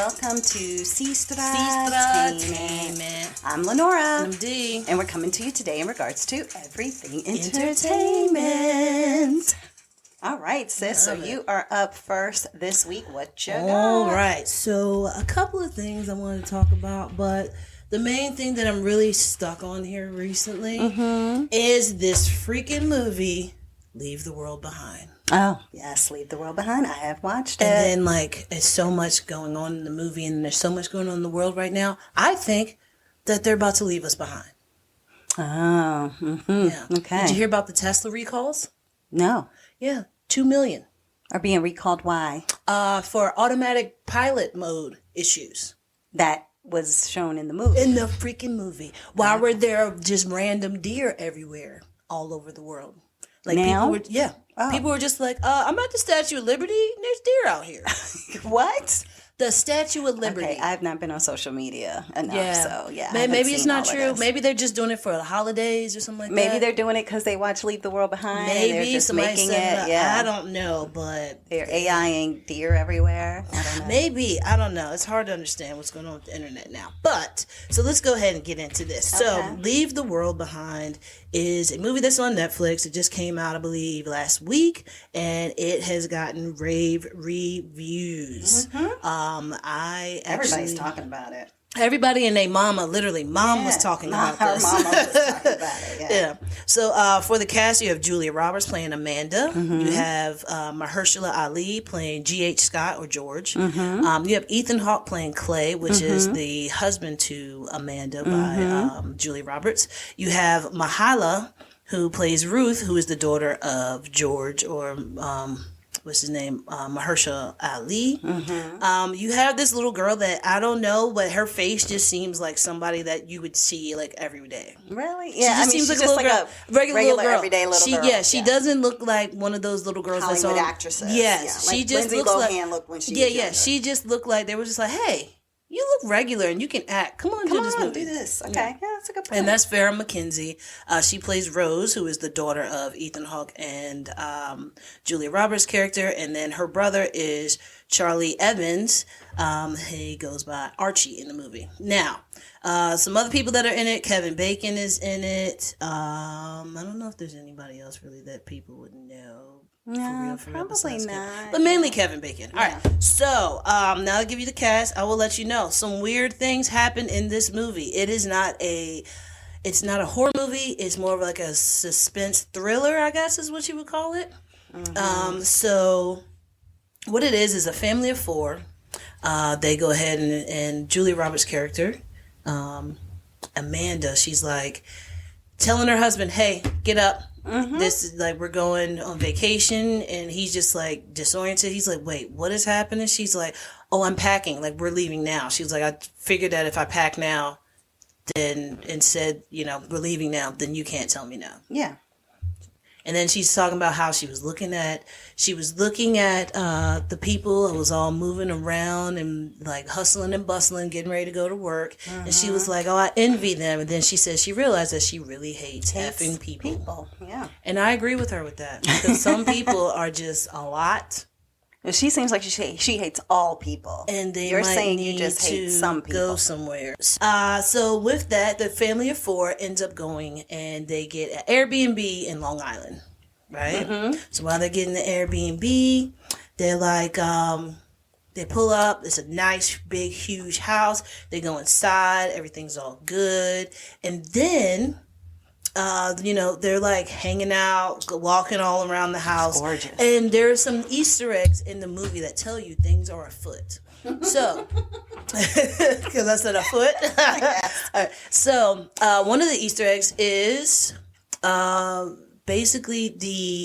welcome to Sestra-Tainment. I'm Lenora. I'm Dee. And we're coming to you today in regards to everything entertainment. All right, sis. So you are up first this week. What you got? All right. So a couple of things I want to talk about, but the main thing that I'm really stuck on here recently is this freaking movie, Leave the World Behind. Oh, yes, Leave the World Behind. I have watched it. And then, there's so much going on in the movie, and there's so much going on in the world right now. I think that they're about to leave us behind. Oh, yeah. Okay. Did you hear about the Tesla recalls? No. Yeah, 2 million. Are being recalled. Why? For automatic pilot mode issues. That was shown in the movie. In the freaking movie. Why were there just random deer everywhere all over the world? Now? People were just like, I'm at the Statue of Liberty, and there's deer out here. What? The Statue of Liberty. Okay, I've not been on social media enough, so yeah. Maybe it's not true. Maybe they're just doing it for the holidays or something like that. Maybe they're doing it because they watch Leave the World Behind. Maybe and they're just somebody making said it. Yeah, I don't know, but they're AIing deer everywhere. I don't know. Maybe, I don't know. It's hard to understand what's going on with the internet now. But so let's go ahead and get into this. Okay. So Leave the World Behind is a movie that's on Netflix. It just came out, I believe, last week, and it has gotten rave reviews. Everybody's talking about it. Everybody and their mama, literally, was talking about this. Her mama was talking about it, yeah. So for the cast, you have Julia Roberts playing Amanda. You have Mahershala Ali playing G.H. Scott or George. You have Ethan Hawke playing Clay, which is the husband to Amanda by Julia Roberts. You have Mahala, who plays Ruth, who is the daughter of George or... what's his name? Mahershala Ali. You have this little girl that I don't know, but her face just seems like somebody that you would see every day. Really? Yeah, she seems like a little girl, regular little girl. Everyday little girl. Yeah, she doesn't look like one of those little girls Hollywood that's on actresses. Yes, yeah, she just Lindsay looks Lohan looked when she was younger. She just looked like they were just like, hey. You look regular and you can act. Come on, do this movie. Do this. Okay, yeah, that's a good point. And that's Farrah McKenzie. She plays Rose, who is the daughter of Ethan Hawke and Julia Roberts' character. And then her brother is Charlie Evans. He goes by Archie in the movie. Now, some other people that are in it. Kevin Bacon is in it. I don't know if there's anybody else really that people would know. No, probably not. But mainly Kevin Bacon. All right. So, now I'll give you the cast. I will let you know. Some weird things happen in this movie. It's not a horror movie. It's more of like a suspense thriller, I guess is what you would call it. So, what it is a family of 4. They go ahead and Julia Roberts' character, Amanda, she's like telling her husband, hey, get up. This is we're going on vacation, and he's just disoriented. He's like, wait, what is happening? She's like, oh, I'm packing. We're leaving now. She's like, I figured that if I pack now, then and said, we're leaving now, then you can't tell me no. Yeah. And then she's talking about how she was looking at the people who was all moving around and hustling and bustling, getting ready to go to work. And she was like, oh, I envy them. And then she said she realized that she really hates effing people. Yeah. And I agree with her with that. Because some people are just a lot. She seems like she hates all people. And You're saying you just hate some people. Go somewhere. So with that, the family of 4 ends up going and they get an Airbnb in Long Island, right? So while they're getting the Airbnb, they're they pull up. It's a nice, big, huge house. They go inside. Everything's all good. And then... they're hanging out, walking all around the house. It's gorgeous. And there's some Easter eggs in the movie that tell you things are afoot. So, because I said afoot. Yes. All right. So, one of the Easter eggs is basically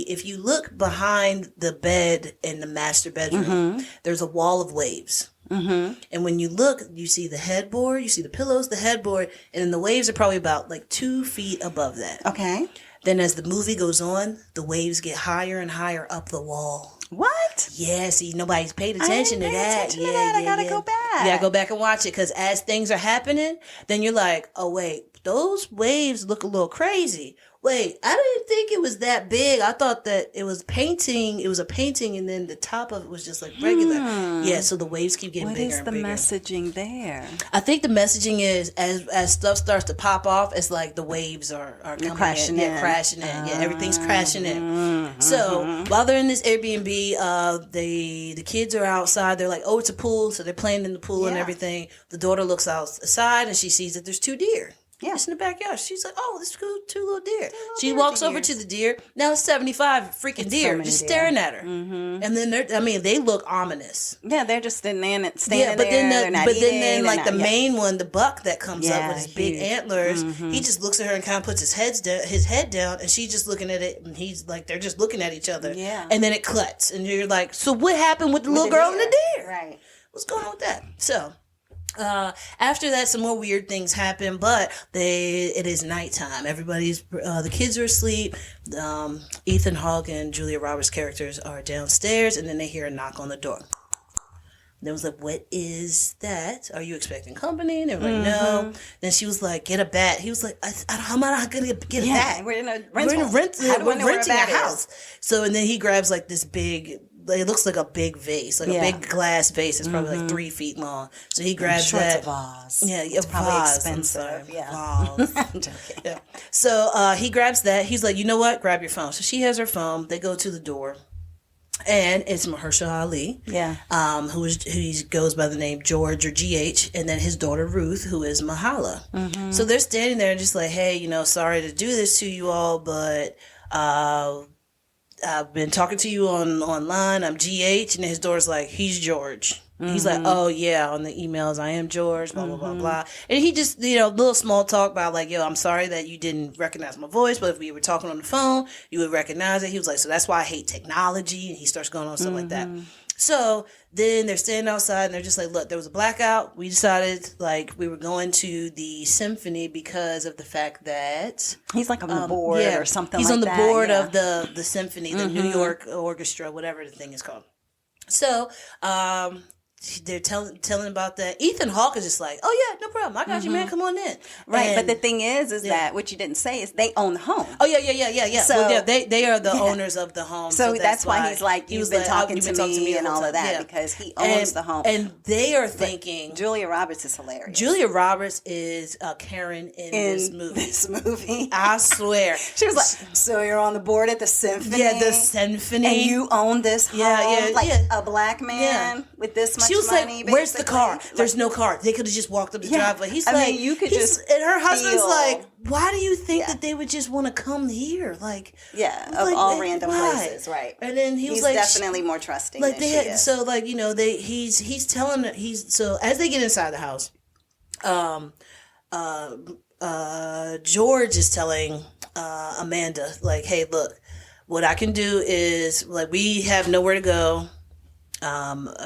if you look behind the bed in the master bedroom, there's a wall of waves. And when you look, you see the headboard, you see the pillows, the headboard, and then the waves are probably about 2 feet above that. Okay. Then as the movie goes on, the waves get higher and higher up the wall. What? Yeah, see, nobody's paid attention to that. Yeah, I gotta go back. You gotta go back and watch it, because as things are happening, then you're like, oh wait, those waves look a little crazy. Wait, I didn't think it was that big. I thought that it was painting. It was a painting, and then the top of it was just like regular. Yeah, so the waves keep getting bigger and bigger. What is the messaging there? I think the messaging is as stuff starts to pop off, it's like the waves are coming crashing in. Yeah, crashing in. Yeah, everything's crashing in. So while they're in this Airbnb, the kids are outside. They're like, oh, it's a pool, so they're playing in the pool and everything. The daughter looks outside and she sees that there's 2 deer. Yeah. It's in the backyard. She's like, oh, this is 2 little deer. She walks over to the deer. Now it's 75 freaking deer just staring at her. And then they look ominous. Yeah, they're just standing there. They're like the main one, the buck that comes up with his big antlers, he just looks at her and kind of puts his head down, and she's just looking at it, and he's like, they're just looking at each other. Yeah. And then it cuts, and you're like, so what happened with the little girl and the deer? Right. What's going on with that? So after that, some more weird things happen, but it is nighttime. Everybody's the kids are asleep. Ethan Hawke and Julia Roberts' characters are downstairs, and then they hear a knock on the door. They was like, what is that? Are you expecting company? And they were like, no. Then she was like, get a bat. He was like, how am I going to get a bat? We're renting a house. So, and then he grabs like this big, it looks like a big vase, like a big glass vase. It's probably like 3 feet long. So he grabs that. It's a vase. Yeah, it's probably vase. expensive. Vase. I'm joking. Yeah. So he grabs that. He's like, you know what? Grab your phone. So she has her phone. They go to the door. And it's Mahershala Ali, who goes by the name George or GH, and then his daughter Ruth, who is Mahala. So they're standing there just like, hey, sorry to do this to you all, but I've been talking to you online. I'm GH, and his daughter's like, he's George. He's like, oh yeah, on the emails, I am George, blah, blah, blah, blah. And he just, little small talk about like, yo, I'm sorry that you didn't recognize my voice, but if we were talking on the phone, you would recognize it. He was like, so that's why I hate technology. And he starts going on stuff like that. So then they're standing outside and they're just like, look, there was a blackout. We decided like we were going to the symphony because of the fact that he's like on the board or something like that. He's on the board of the symphony, the New York Orchestra, whatever the thing is called. So, they're telling about that. Ethan Hawke is just like, oh yeah, no problem. I got you, man. Come on in. Right, and, but the thing is that what you didn't say is they own the home. Oh yeah. So they are the owners of the home. So that's why he's like, you've been talking to me and all of that because he owns the home. And they are thinking Julia Roberts is hilarious. Julia Roberts is Karen in this movie. I swear. She was like, so you're on the board at the symphony? Yeah, the symphony. And you own this home? Yeah. A black man with this much. She was money, like, where's the car? There's no car. They could have just walked up the driveway. He's like, you could just and her husband's like, why do you think that they would just want to come here? Like, of all random places, right? And then he's like, definitely more trusting. Like than she is. So like he's telling so as they get inside the house, George is telling Amanda like, hey, look, what I can do is like we have nowhere to go.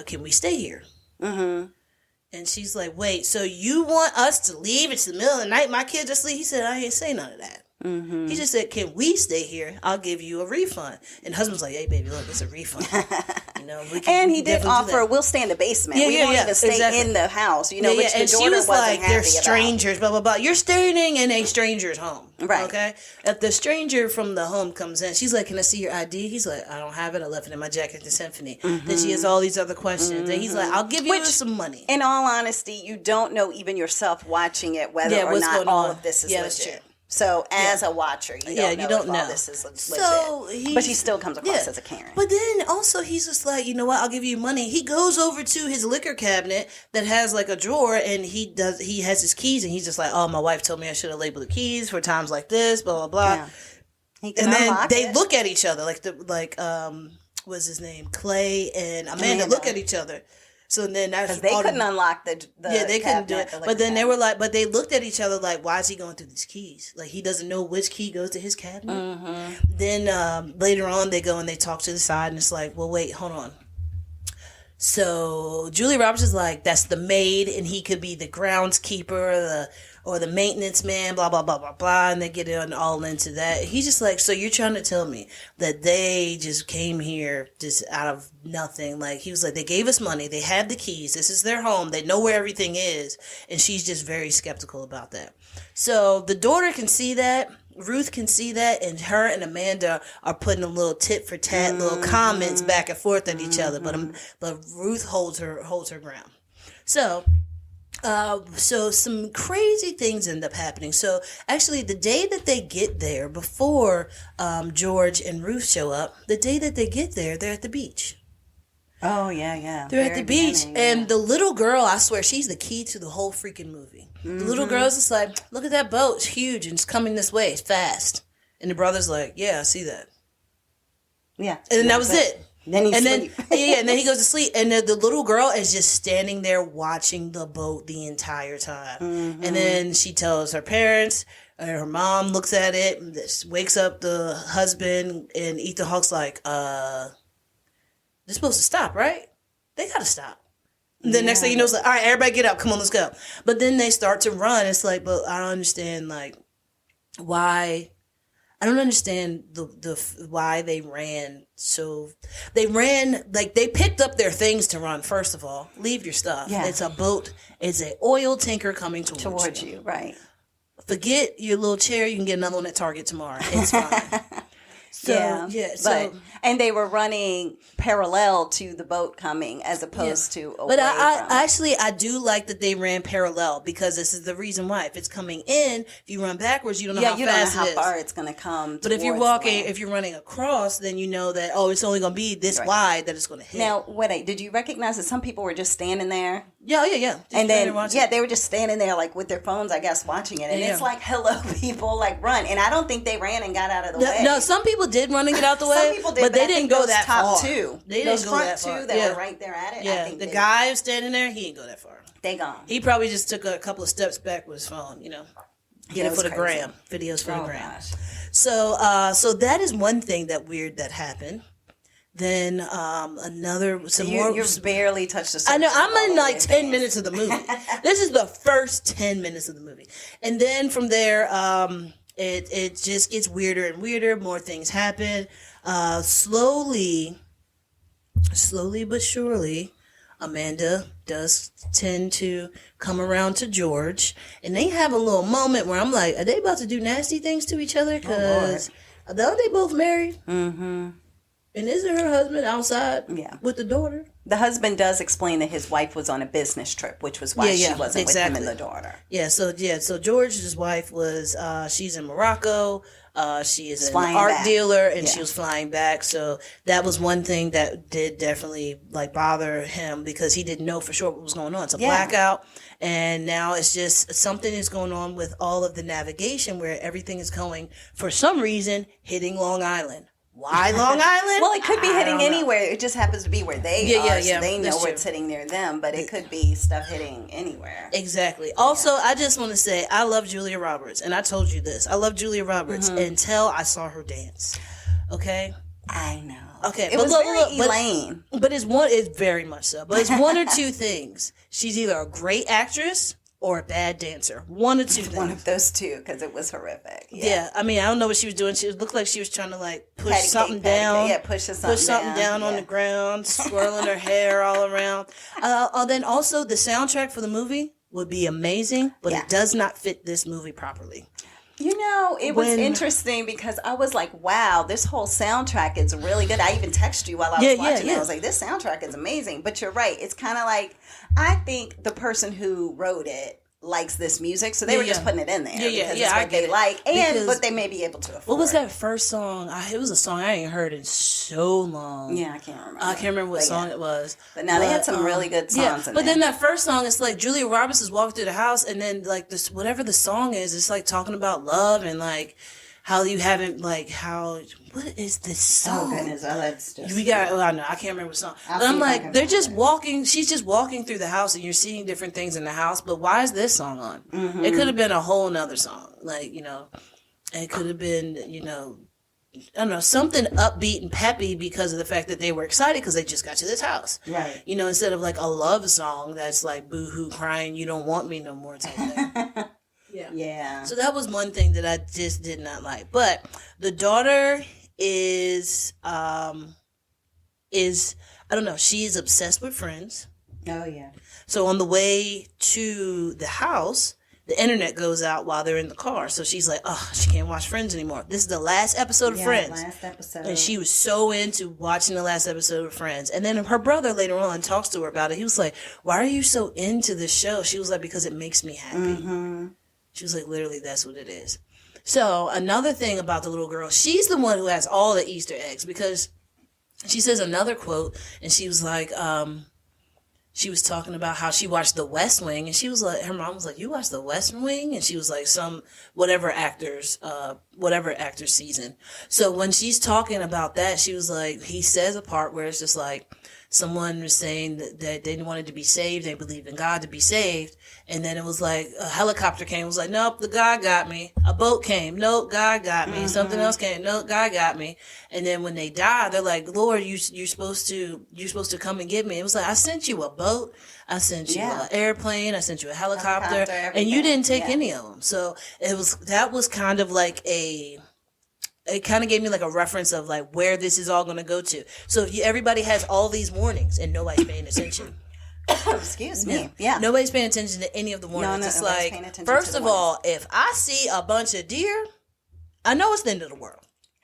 Can we stay here? And she's like, wait, so you want us to leave? It's the middle of the night. My kids are asleep. He said, I ain't say none of that. He just said, can we stay here? I'll give you a refund. And the husband's like, hey, baby, look, it's a refund. And he did offer, we'll stay in the basement. We won't even stay in the house. Which the and daughter she was like, they're strangers, blah, blah, blah. You're staying in a stranger's home. Right. Okay? If the stranger from the home comes in, she's like, can I see your ID? He's like, I don't have it. I left it in my jacket at the symphony. Then she has all these other questions. And he's like, I'll give you some money. In all honesty, you don't know even yourself watching it whether or not all of this is legit. So as a watcher, you don't know if all this is legit. So but she still comes across as a Karen. But then also he's just like, you know what, I'll give you money. He goes over to his liquor cabinet that has like a drawer and he has his keys and he's just like, oh, my wife told me I should have labeled the keys for times like this, blah, blah, blah. Yeah. And then they look at each other what's his name? Clay and Amanda look at each other. So then that's they couldn't unlock the they couldn't do it. But then they were like, but they looked at each other like, why is he going through these keys? Like he doesn't know which key goes to his cabinet. Then later on they go and they talk to the side and it's like, well, wait, hold on. So Julia Roberts is like, that's the maid, and he could be the groundskeeper or the maintenance man, blah, blah, blah, blah, blah. And they get all into that. He's just like, so you're trying to tell me that they just came here just out of nothing. Like, he was like, they gave us money. They have the keys. This is their home. They know where everything is. And she's just very skeptical about that. So the daughter can see that. Ruth can see that, and her and Amanda are putting a little tit for tat, little comments back and forth at each other. But Ruth holds her ground. So some crazy things end up happening. So actually, the day that they get there, before George and Ruth show up, the day that they get there, they're at the beach. Oh, yeah. They're at the beach, and the little girl, I swear, she's the key to the whole freaking movie. The little girl's just like, look at that boat. It's huge, and it's coming this way. It's fast. And the brother's like, yeah, I see that. Yeah. And then that was it. Then and then he goes to sleep. And the little girl is just standing there watching the boat the entire time. Mm-hmm. And then she tells her parents, and her mom looks at it, and wakes up the husband, and Ethan Hawke's like, they're supposed to stop, right? They gotta stop. The next thing you know, it's like, all right, everybody get up. Come on, let's go. But then they start to run. It's like, but I don't understand, like, why. I don't understand why they ran. So they ran, like, they picked up their things to run, first of all. Leave your stuff. Yeah. It's a boat. It's an oil tanker coming towards you. Right. Forget your little chair. You can get another one at Target tomorrow. It's fine. And they were running parallel to the boat coming as opposed to away But I do like that they ran parallel, because this is the reason why. If it's coming in, if you run backwards, you don't know how fast it is. You don't know how far it's going to come. But if you're running across, then you know that, it's only going to be this wide that it's going to hit. Now, did you recognize that some people were just standing there? Yeah. And then, they were just standing there, like, with their phones, I guess, watching it. And it's like, hello, people, like, run. And I don't think they ran and got out of the way. No, some people did run and get out the way. Some people did, but they didn't go that top far. Two. They didn't go that far. Those front two that were right there at it. Yeah, I think the guy who's standing there, he didn't go that far. They gone. He probably just took a couple of steps back with his phone, Get it for the gram. Videos for the gram. Gosh. So that is one thing that happened. Then you've barely touched the surface. I know, I'm in like 10 minutes of the movie. This is the first 10 minutes of the movie. And then from there, it just gets weirder and weirder. More things happen. Slowly but surely, Amanda does tend to come around to George. And they have a little moment where I'm like, are they about to do nasty things to each other? Because are they both married? Mm-hmm. And isn't her husband outside with the daughter? The husband does explain that his wife was on a business trip, which was why she wasn't with him and the daughter. So George's wife was, she's in Morocco. She is an art dealer, and she was flying back. So that was one thing that did definitely bother him, because he didn't know for sure what was going on. It's a blackout, and now it's just something is going on with all of the navigation where everything is going, for some reason, hitting Long Island. Why Long Island? Well, it could be hitting anywhere. It just happens to be where they are, so they know where it's hitting near them, but it could be stuff hitting anywhere. Exactly. Also, I just want to say, I love Julia Roberts, and I told you this. I love Julia Roberts until I saw her dance. Okay? I know. Okay. It was very Elaine. But it's very much so. But it's one or two things. She's either a great actress or a bad dancer. One or two things. One of those two, because it was horrific. Yeah. I mean, I don't know what she was doing. She looked like she was trying to push something down. Yeah, push something down on the ground, swirling her hair all around. Then also the soundtrack for the movie would be amazing, but it does not fit this movie properly. It was interesting because I was like, wow, this whole soundtrack is really good. I even texted you while I was watching it. I was like, this soundtrack is amazing. But you're right. It's kind of like, I think the person who wrote it likes this music, so they were just putting it in there because it's what they like, but they may be able to afford. What was that first song? It was a song I ain't heard in so long. Yeah, I can't remember. I can't remember what song it was. But now they had some really good songs in there. But then that first song, it's like Julia Roberts is walking through the house, and then this whatever the song is, it's like talking about love and how you haven't what is this song? Oh goodness, that's just I can't remember what song. But I'm like, they're just walking. She's just walking through the house, and you're seeing different things in the house. But why is this song on? Mm-hmm. It could have been a whole nother song, it could have been, I don't know, something upbeat and peppy because of the fact that they were excited because they just got to this house. Right. You know, instead of like a love song that's like boo-hoo crying, you don't want me no more type thing. Yeah. So that was one thing that I just did not like. But the daughter is I don't know, she's obsessed with Friends. Oh, yeah. So on the way to the house, the internet goes out while they're in the car. So she's like, oh, she can't watch Friends anymore. This is the last episode of Friends. Last episode. And she was so into watching the last episode of Friends. And then her brother later on talks to her about it. He was like, why are you so into this show? She was like, because it makes me happy. Mm-hmm. She was like, literally, that's what it is. So another thing about the little girl, she's the one who has all the Easter eggs because she says another quote and she was like, she was talking about how she watched The West Wing, and she was like, her mom was like, you watched The West Wing? And she was like, whatever actor's season. So when she's talking about that, she was like, he says a part where it's just like, someone was saying that they wanted to be saved, they believed in God to be saved, and then it was like, a helicopter came, it was like, nope, the God got me. A boat came, nope, God got me. Mm-hmm. Something else came, nope, God got me. And then when they die, they're like, Lord, you're supposed to come and get me. It was like, I sent you a boat, I sent you an airplane, I sent you a helicopter and you didn't take any of them. So that was kind of like it kind of gave me like a reference of like where this is all going to go to. So everybody has all these warnings and nobody's paying attention. Excuse me. Yeah. Nobody's paying attention to any of the warnings. No, it's like, first of all, if I see a bunch of deer, I know it's the end of the world.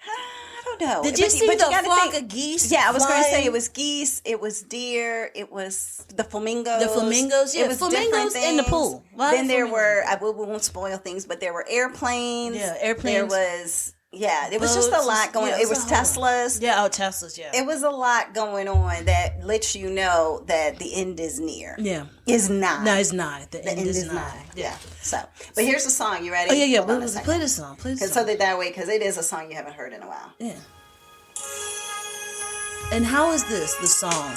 I don't know. Did you see the flock of geese? Yeah, I was going to say it was geese, it was deer, it was the flamingos. The flamingos, yeah. It was flamingos in the pool. Then there were, we won't spoil things, but there were airplanes. Yeah, airplanes. There was... Yeah, it was just a lot going on. It was Teslas. Yeah, Teslas, yeah. It was a lot going on that lets you know that the end is near. Yeah. Is nigh. No, it's not. The end is nigh. Yeah. So, but here's the song. You ready? Oh, yeah. Play this song. So that way, because it is a song you haven't heard in a while. Yeah. And how is this, the song?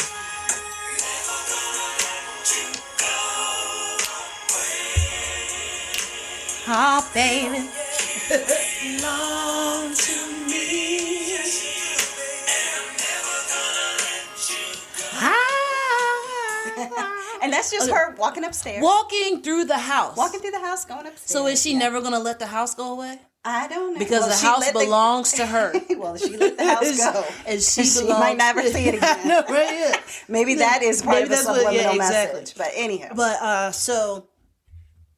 Oh, baby. Belong to me. And that's just her walking upstairs. Walking through the house. Walking through the house, going upstairs. So is she never going to let the house go away? I don't know. Because the house belongs to her. Well, she let the house go. And she might never see it again. No, right, yeah. Maybe that is part of the subliminal message. But anyhow. But, so...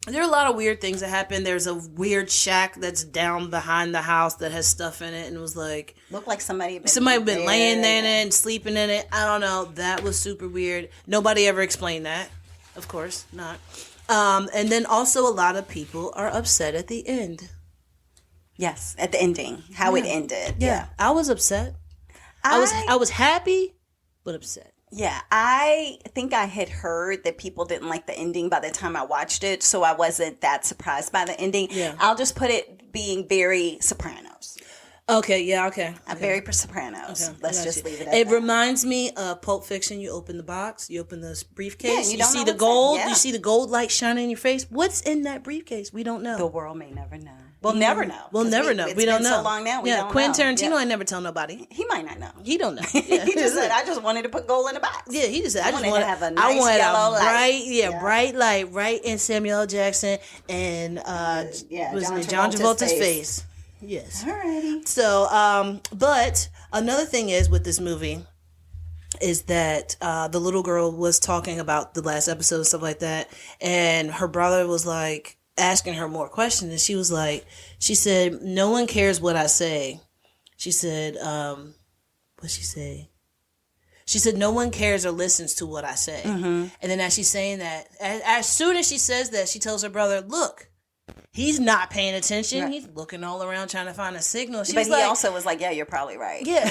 There are a lot of weird things that happen. There's a weird shack that's down behind the house that has stuff in it, and it was like looked like somebody had been laying in it and sleeping in it. I don't know. That was super weird. Nobody ever explained that. Of course not. And then also a lot of people are upset at the end. Yes, at the ending, how it ended. Yeah, I was upset. I was happy, but upset. Yeah, I think I had heard that people didn't like the ending by the time I watched it, so I wasn't that surprised by the ending. Yeah. I'll just put it being very Sopranos. Okay, yeah, okay. Very Sopranos. Okay, let's just leave it at that. It that. Reminds me of Pulp Fiction. You open the box, you open the briefcase, you see the gold, you see the gold light shining in your face. What's in that briefcase? We don't know. The world may never know. We'll never know. We'll never know. We don't know. So long now. We don't Quentin know. Tarantino ain't never tell nobody. He might not know. He don't know. Yeah. He just said, "I just wanted to put gold in the box." Yeah, he just said, "I wanted to have a nice yellow light." Bright light right in Samuel L. Jackson and John Travolta's face. Yes. Alrighty. So, but another thing is with this movie is that the little girl was talking about the last episode and stuff like that, and her brother was like asking her more questions, and she said, no one cares what I say. She said, what'd she say? She said, no one cares or listens to what I say. Mm-hmm. And then as she's saying that, as soon as she says that, she tells her brother, look, he's not paying attention. Right. He's looking all around trying to find a signal. But he also was like, yeah, you're probably right. Yeah.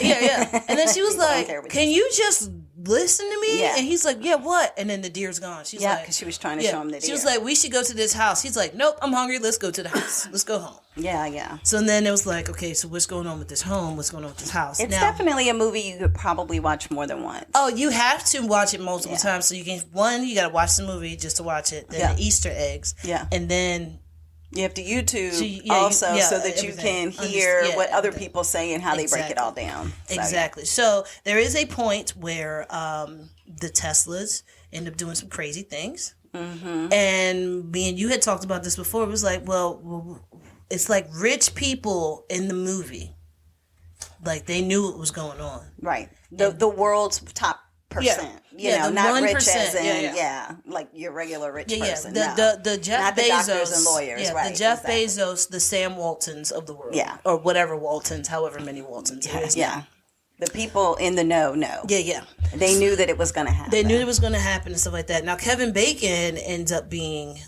And then she was like, can you just listen to me? Yeah. And he's like, yeah, what? And then the deer's gone. She's like, because she was trying to show him the deer. She was like, we should go to this house. He's like, nope, I'm hungry. Let's go to the house. Let's go home. Yeah. So then it was like, okay, so what's going on with this home? What's going on with this house? It's definitely a movie you could probably watch more than once. Oh, you have to watch it multiple times. So you got to watch the movie just to watch it. Then the Easter eggs. Yeah. And then You have to YouTube so that you can hear what other people say and how they break it all down. So, exactly. So there is a point where the Teslas end up doing some crazy things. Mm-hmm. And me and you had talked about this before. It was like, well, it's like rich people in the movie. Like they knew what was going on. Right. The world's top percent. You know, not 1%, rich as in, like your regular rich person. The Jeff not Bezos. The doctors and lawyers, right. The Jeff Bezos, the Sam Waltons of the world. Yeah. Or whatever Waltons, however many Waltons it is. Yeah. The people in the know. Yeah. They knew that it was going to happen. They knew it was going to happen and stuff like that. Now, Kevin Bacon ends up being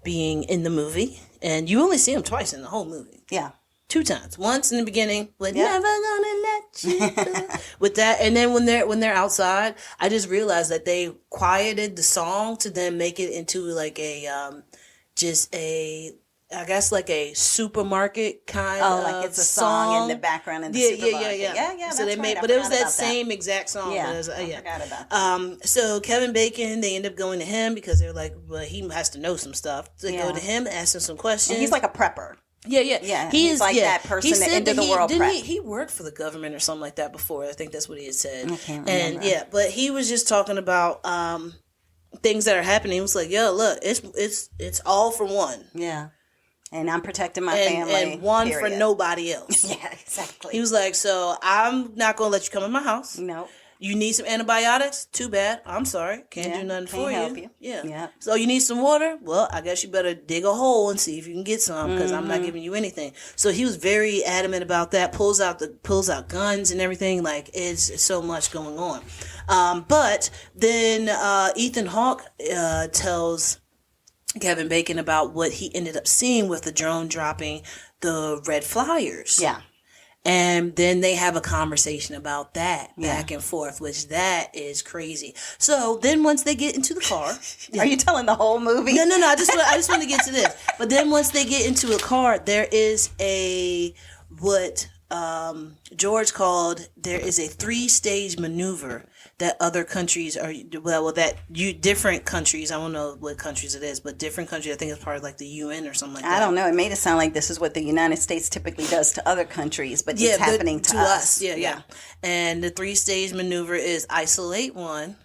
in the movie. And you only see him twice in the whole movie. Yeah. 2 times. Once in the beginning with "Never Gonna Let You Go," with that, and then when they're outside, I just realized that they quieted the song to then make it into like a I guess like a supermarket kind of like it's a song in the background in the supermarket. Yeah. So they made, but it was that same exact song. Yeah, I forgot about that. So Kevin Bacon, they end up going to him because they're like, well, he has to know some stuff. So they go to him, ask him some questions. And he's like a prepper. Yeah. He's like that person that end of the world prep. He worked for the government or something like that before. I think that's what he had said. I can't remember. But he was just talking about things that are happening. He was like, yo, look, it's all for one. Yeah. And I'm protecting my family. And one for nobody else. Yeah, exactly. He was like, so I'm not going to let you come in my house. No. You need some antibiotics? Too bad. I'm sorry. Can't do nothing for you. Can't help you. Yeah. So you need some water? Well, I guess you better dig a hole and see if you can get some because I'm not giving you anything. So he was very adamant about that. Pulls out guns and everything. Like it's so much going on. But then Ethan Hawke tells Kevin Bacon about what he ended up seeing with the drone dropping the red flyers. Yeah. And then they have a conversation about that back and forth, which that is crazy. So then once they get into the car. Are you telling the whole movie? No. I just want to get to this. But then once they get into a car, there is what George called, there is a 3-stage maneuver that other countries are, different countries, I don't know what countries it is, but different countries, I think it's part of like the UN or something like that. I don't know. It made it sound like this is what the United States typically does to other countries, but it's happening to us. Yeah. And the 3-stage maneuver is isolate 1.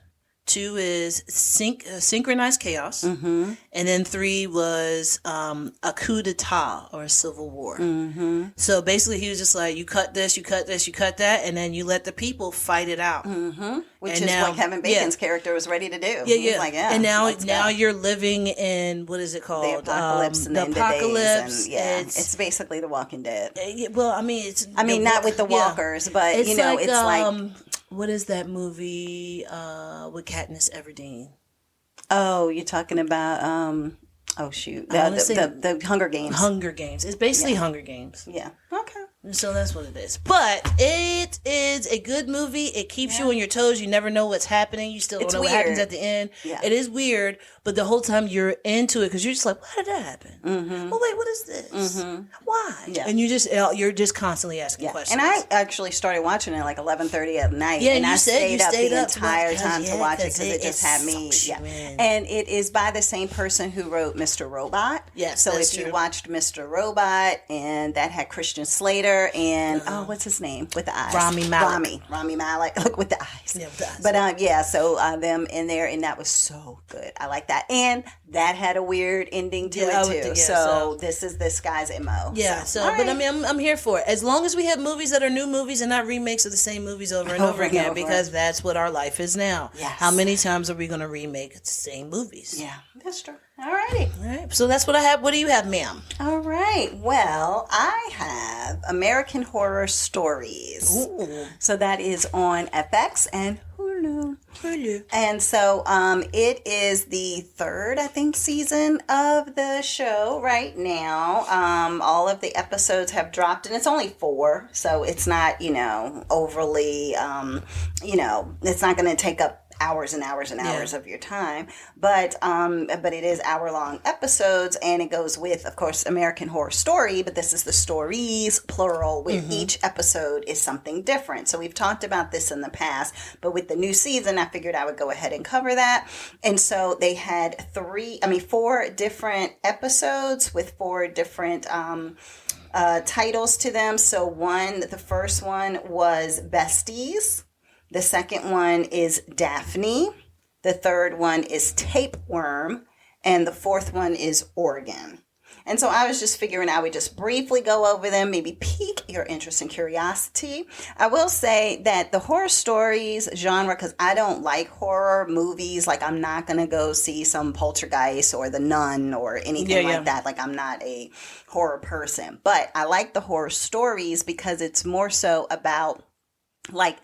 2 is synchronized chaos. Mm-hmm. And then 3 was a coup d'etat or a civil war. Mm-hmm. So basically he was just like, you cut this, you cut this, you cut that, and then you let the people fight it out. Mm-hmm. Which is what Kevin Bacon's character was ready to do. Yeah. He's like, and now you're living in, what is it called? The apocalypse and the apocalypse. And, it's basically The Walking Dead. Well, I mean, not with the walkers, but it's it's like... What is that movie with Katniss Everdeen? Oh, you're talking about the Hunger Games. Hunger Games. It's basically Hunger Games. Yeah. Okay. So that's what it is. But it is a good movie. It keeps you on your toes. You never know what's happening. You still don't know what happens at the end. Yeah. It is weird, but the whole time you're into it because you're just like, why did that happen? Mm-hmm. Oh, wait, what is this? Mm-hmm. Why? Yeah. And you're just constantly asking questions. And I actually started watching it like 11:30 at night. Yeah, and I stayed up the entire time to watch it because it just had me. Yeah. And it is by the same person who wrote Mr. Robot. Yes, so if you watched Mr. Robot, and that had Christian Slater and what's his name with the eyes? Rami Malek. Rami Malek. Look, with the eyes. Yeah, with the eyes. But so them in there, and that was so good. I like that, and that had a weird ending to it too. So this is this guy's MO. Yeah. But I mean, I'm here for it as long as we have movies that are new movies and not remakes of the same movies over and over again, because that's what our life is now. Yes. How many times are we going to remake the same movies? Yeah, that's true. All right. So that's what I have. What do you have, ma'am? All right. Well, I have American Horror Stories. Ooh. So that is on FX and Hulu. And so it is the 3rd, I think, season of the show right now. All of the episodes have dropped, and it's only 4, so it's not, overly, it's not going to take up hours and hours and hours of your time. But it is hour-long episodes, and it goes with, of course, American Horror Story, but this is the stories, plural, with each episode is something different. So we've talked about this in the past, but with the new season, I figured I would go ahead and cover that. And so they had 4 different episodes with 4 different titles to them. So the first one was Besties. The second one is Daphne. The third one is Tapeworm. And the fourth one is Oregon. And so I was just figuring I would just briefly go over them, maybe pique your interest and curiosity. I will say that the horror stories genre, because I don't like horror movies, like I'm not going to go see some Poltergeist or The Nun or anything like that. Like I'm not a horror person. But I like the horror stories because it's more so about like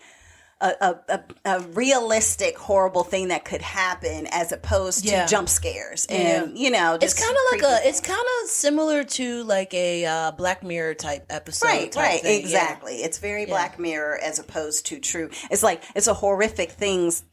a realistic horrible thing that could happen as opposed to jump scares and just it's kind of like it's kind of similar to like a Black Mirror type episode right thing. Exactly. It's very Black Mirror as opposed to true. It's like it's a horrific things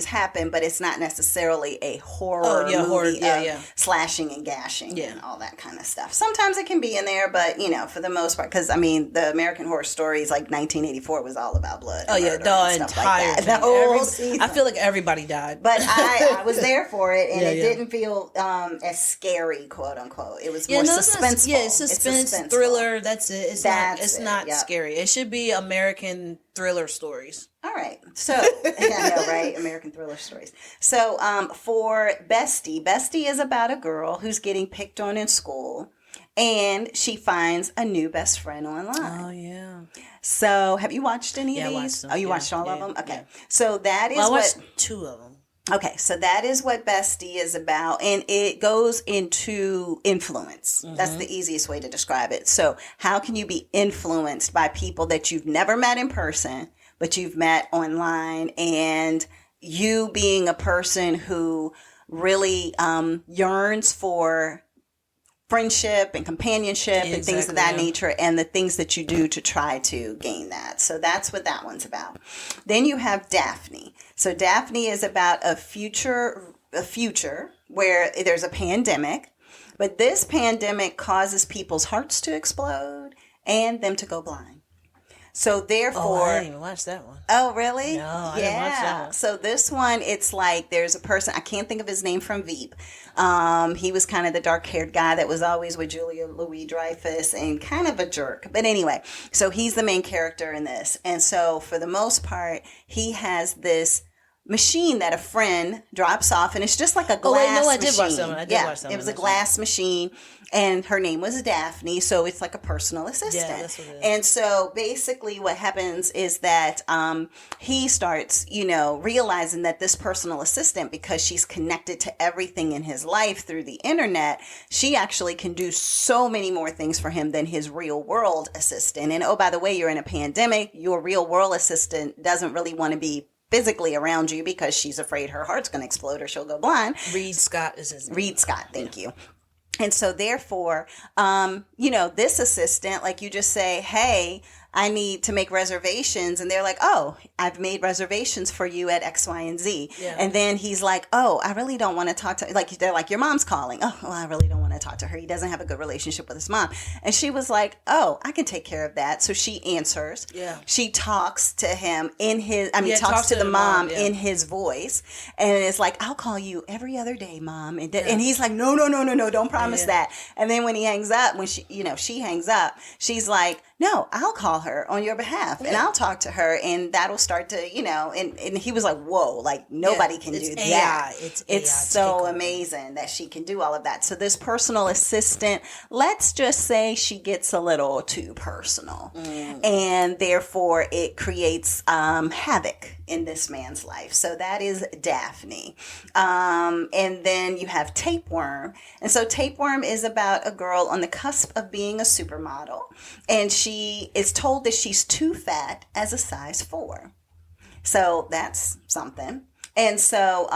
happen, but it's not necessarily a horror movie of slashing and gashing and all that kind of stuff. Sometimes it can be in there, but for the most part, because the American Horror Stories, like 1984 was all about blood. The entire like the whole season. I feel like everybody died, but I was there for it, and it didn't feel as scary, quote unquote. It was more suspenseful. It's suspense thriller. That's it. It's not scary. It should be American thriller stories. All right. So, I know, right? American thriller stories. So, for Bestie is about a girl who's getting picked on in school, and she finds a new best friend online. Oh, yeah. So, have you watched any of these? Watched them. Oh, you watched all of them? Okay. So, that is I watched 2 of them. Okay, so that is what Bestie is about, and it goes into influence. That's the easiest way to describe it. So, how can you be influenced by people that you've never met in person, but you've met online, and you being a person who really yearns for friendship and companionship and things of that nature, and the things that you do to try to gain that. So that's what that one's about. Then you have Daphne. So Daphne is about a future where there's a pandemic, but this pandemic causes people's hearts to explode and them to go blind. So therefore, I didn't even watch that one. Oh, really? No, I didn't watch that one. So this one, it's like there's a person, I can't think of his name from Veep. He was kind of the dark-haired guy that was always with Julia Louis-Dreyfus and kind of a jerk. But anyway, so he's the main character in this. And so for the most part, he has this machine that a friend drops off, and it's just like a glass machine. I did watch someone. It was a glass machine, and her name was Daphne, so it's like a personal assistant. Yeah, that's what it is. And so basically what happens is that he starts, realizing that this personal assistant, because she's connected to everything in his life through the internet, she actually can do so many more things for him than his real world assistant. And oh, by the way, you're in a pandemic, your real world assistant doesn't really want to be physically around you because she's afraid her heart's going to explode or she'll go blind. Reed Scott is his name. Reed Scott, thank you. And so therefore, this assistant, like you just say, hey, I need to make reservations. And they're like, oh, I've made reservations for you at X, Y, and Z. Yeah. And then he's like, oh, I really don't want to talk to, like, they're like, your mom's calling. Oh, well, I really don't want to talk to her. He doesn't have a good relationship with his mom. And she was like, oh, I can take care of that. So she answers. Yeah. She talks to him talks to the mom in his voice. And it's like, I'll call you every other day, Mom. And he's like, no, don't promise that. And then when he hangs up, when she hangs up, she's like, no, I'll call her on your behalf and I'll talk to her, and that'll start to, and he was like, whoa, like nobody can do that. It's so amazing that she can do all of that. So this personal assistant, let's just say she gets a little too personal, and therefore it creates havoc in this man's life. So that is Daphne. And then you have Tapeworm. And so Tapeworm is about a girl on the cusp of being a supermodel, and she is told that she's too fat as a size 4. So that's something. And so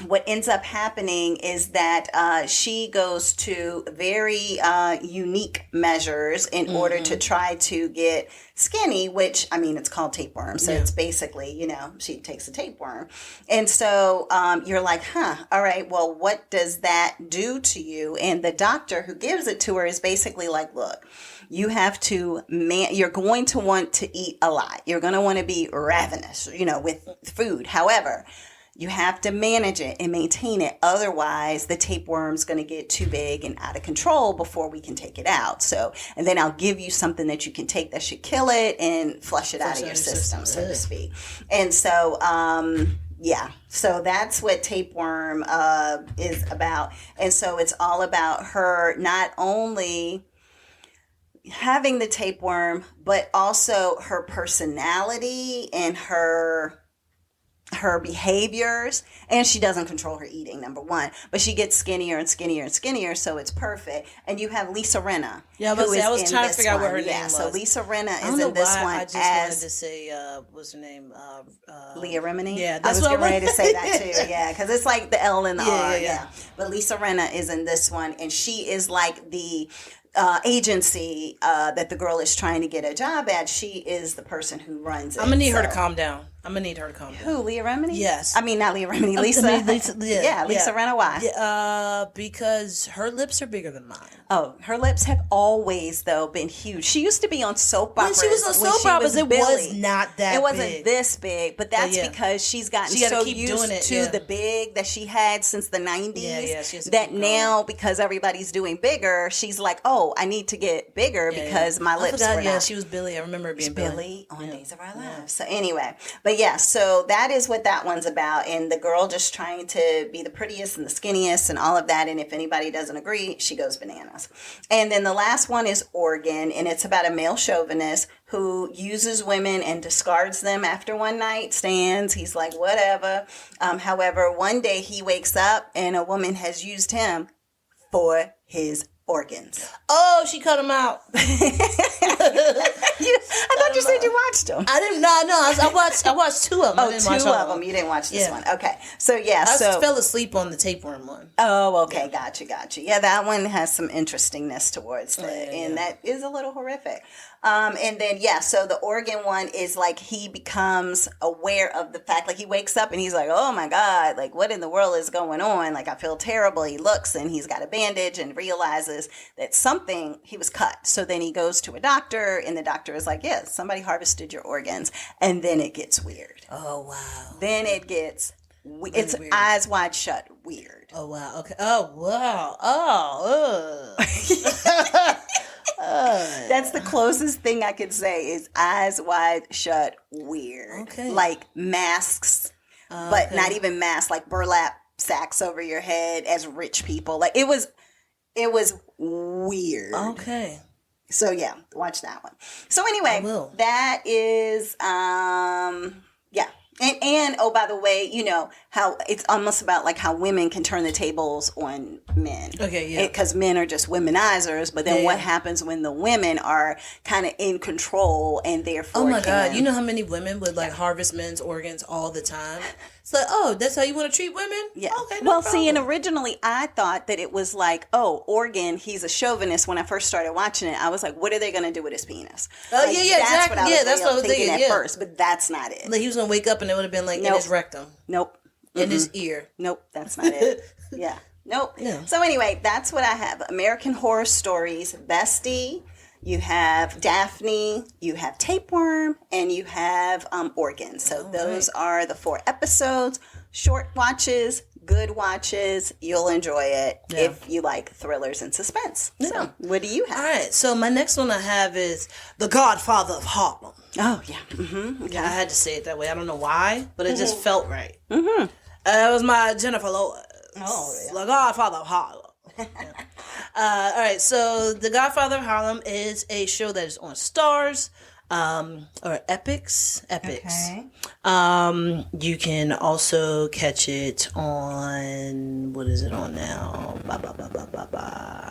what ends up happening is that she goes to very unique measures in order to try to get skinny, which, I mean, it's called tapeworm. So it's basically, you know, she takes a tapeworm. And so you're like, all right, well, what does that do to you? And the doctor who gives it to her is basically like, look, you have to, you're going to want to eat a lot. You're going to want to be ravenous, you know, with food. However, you have to manage it and maintain it. Otherwise, the tapeworm's going to get too big and out of control before we can take it out. So, and then I'll give you something that you can take that should kill it and flush it out of your system, so to speak. And so, so that's what tapeworm is about. And so it's all about her not only having the tapeworm, but also her personality and her behaviors, and she doesn't control her eating, number one, but she gets skinnier and skinnier and skinnier, so it's perfect. And you have Lisa Rinna. Yeah, I was trying to figure out what her name was. So Lisa Rinna is in this one. I just wanted to say, what's her name? Leah Remini. Yeah, that's what I was getting ready to say that too. Yeah, because it's like the L and the R. Yeah. But Lisa Rinna is in this one, and she is like the agency that the girl is trying to get a job at. She is the person who runs it. I'm gonna need her to calm down. Who, Leah Remini? Yes. I mean, not Leah Remini, Lisa. Lisa Rinna. Why? Because her lips are bigger than mine. Oh, her lips have always, though, been huge. She used to be on soap operas. When she was on soap operas, it was not that big. It wasn't this big, but that's because she's gotten so used to the big that she had since the 90s that now, because everybody's doing bigger, she's like, oh, I need to get bigger because my lips were not. Yeah, she was Billy. I remember her being Billy on Days of Our Lives. So anyway, but so that is what that one's about. And the girl just trying to be the prettiest and the skinniest and all of that. And if anybody doesn't agree, she goes bananas. And then the last one is Organ, and it's about a male chauvinist who uses women and discards them after one night stands. He's like, whatever. However, one day he wakes up and a woman has used him for his organs. Oh, she cut him out. I thought you said you watched them. I didn't. No. I watched two of them. Oh, two of them. You didn't watch this one. Okay. So I fell asleep on the tapeworm one. Oh, okay. Gotcha. Yeah, that one has some interestingness towards it, and that is a little horrific. And then, so the organ one is like he becomes aware of the fact, like he wakes up and he's like, oh my God, like what in the world is going on? Like I feel terrible. He looks and he's got a bandage and realizes that he was cut. So then he goes to a doctor and the doctor is like, yes, somebody harvested your organs. And then it gets weird. Oh, wow. Then it gets it's weird. Eyes wide shut weird. Oh, wow. Okay. Oh, wow. Oh, that's the closest thing I could say is eyes wide shut weird. Okay. Like masks, but not even masks, like burlap sacks over your head as rich people. Like it was weird. Okay. So yeah, watch that one. So anyway, that is And oh, by the way, you know how it's almost about like how women can turn the tables on men. Okay, yeah. Because men are just womenizers, but then what happens when the women are kind of in control and therefore? Oh my God! You know how many women would like harvest men's organs all the time? It's like, oh, that's how you want to treat women? Yeah. Okay. No problem. See, and originally I thought that it was like, oh, Organ, he's a chauvinist. When I first started watching it, I was like, what are they going to do with his penis? Oh, like, exactly. That's what I was thinking at first, but that's not it. Like he was going to wake up and it would have been like in his rectum. Nope. In his ear. Nope, that's not it. Yeah. Nope. Yeah. So anyway, that's what I have. American Horror Stories, Bestie. You have Daphne, you have Tapeworm, and you have Organ. So those are the 4 episodes. Short watches, good watches. You'll enjoy it if you like thrillers and suspense. Yeah. So what do you have? All right. So my next one I have is The Godfather of Harlem. Oh, yeah. Mm-hmm. Okay. I had to say it that way. I don't know why, but it just felt right. Mm-hmm. It was my Jennifer Lopez. Oh, yeah. The Godfather of Harlem. All right, so The Godfather of Harlem is a show that is on Stars. or Epics. Okay. You can also catch it on, what is it on now?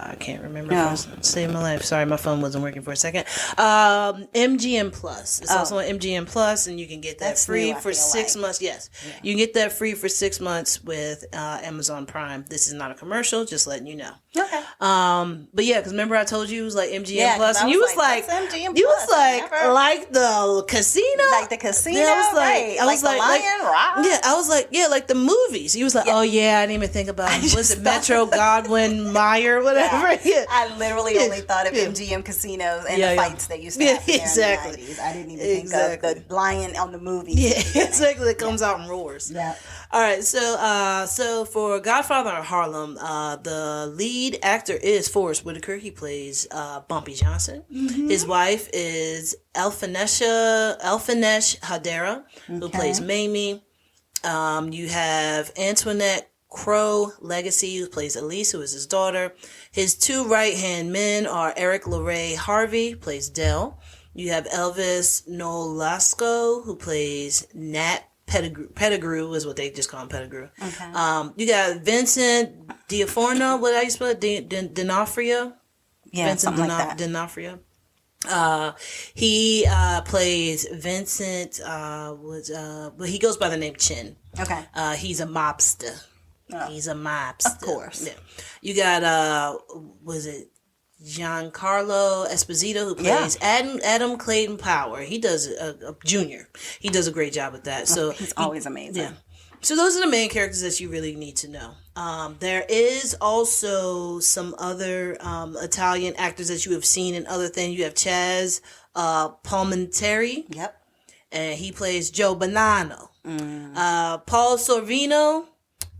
I can't remember. No. Save my life. Sorry, my phone wasn't working for a second. MGM Plus. It's also on MGM Plus, and you can get that free for 6 months. Yes. Yeah. You can get that free for 6 months with Amazon Prime. This is not a commercial, just letting you know. Okay. But yeah, because remember I told you it was like MGM Plus, and you was like, MGM you was like the casino, like the casino. Yeah, I was right. I was like the Lion Rock. Yeah, I was like, yeah, like the movies. He was like, oh yeah, I didn't even think about it. Was it Metro Godwin Mayer, whatever? Yeah. I literally only thought of MGM casinos and the fights they used to have there exactly. in the 90s. I didn't even think of the lion on the movie. Yeah, exactly. That comes out and roars. Yeah. All right, so for Godfather in Harlem, the lead actor is Forrest Whitaker. He plays Bumpy Johnson. Mm-hmm. His wife is Elfinesh Hadera, who plays Mamie. You have Antoinette Crow Legacy, who plays Elise, who is his daughter. His two right-hand men are Eric LeRae Harvey, plays Dell. You have Elvis Nolasco, who plays Nat Pettigrew is what they just call him, Pettigrew. Okay. You got Vincent D'Onofrio. What do you spell it? D'Onofrio? Yeah, Vincent something like that. D'Onofrio. He plays Vincent. But he goes by the name Chin. Okay. He's a mobster. Oh. He's a mobster. Of course. Yeah. You got was it Giancarlo Esposito, who plays Adam Clayton Power. He does a junior. He does a great job with that. So he's always amazing. Yeah. So those are the main characters that you really need to know. There is also some other Italian actors that you have seen in other things. You have Chaz Palminteri. Yep. And he plays Joe Bonanno. Paul Sorvino,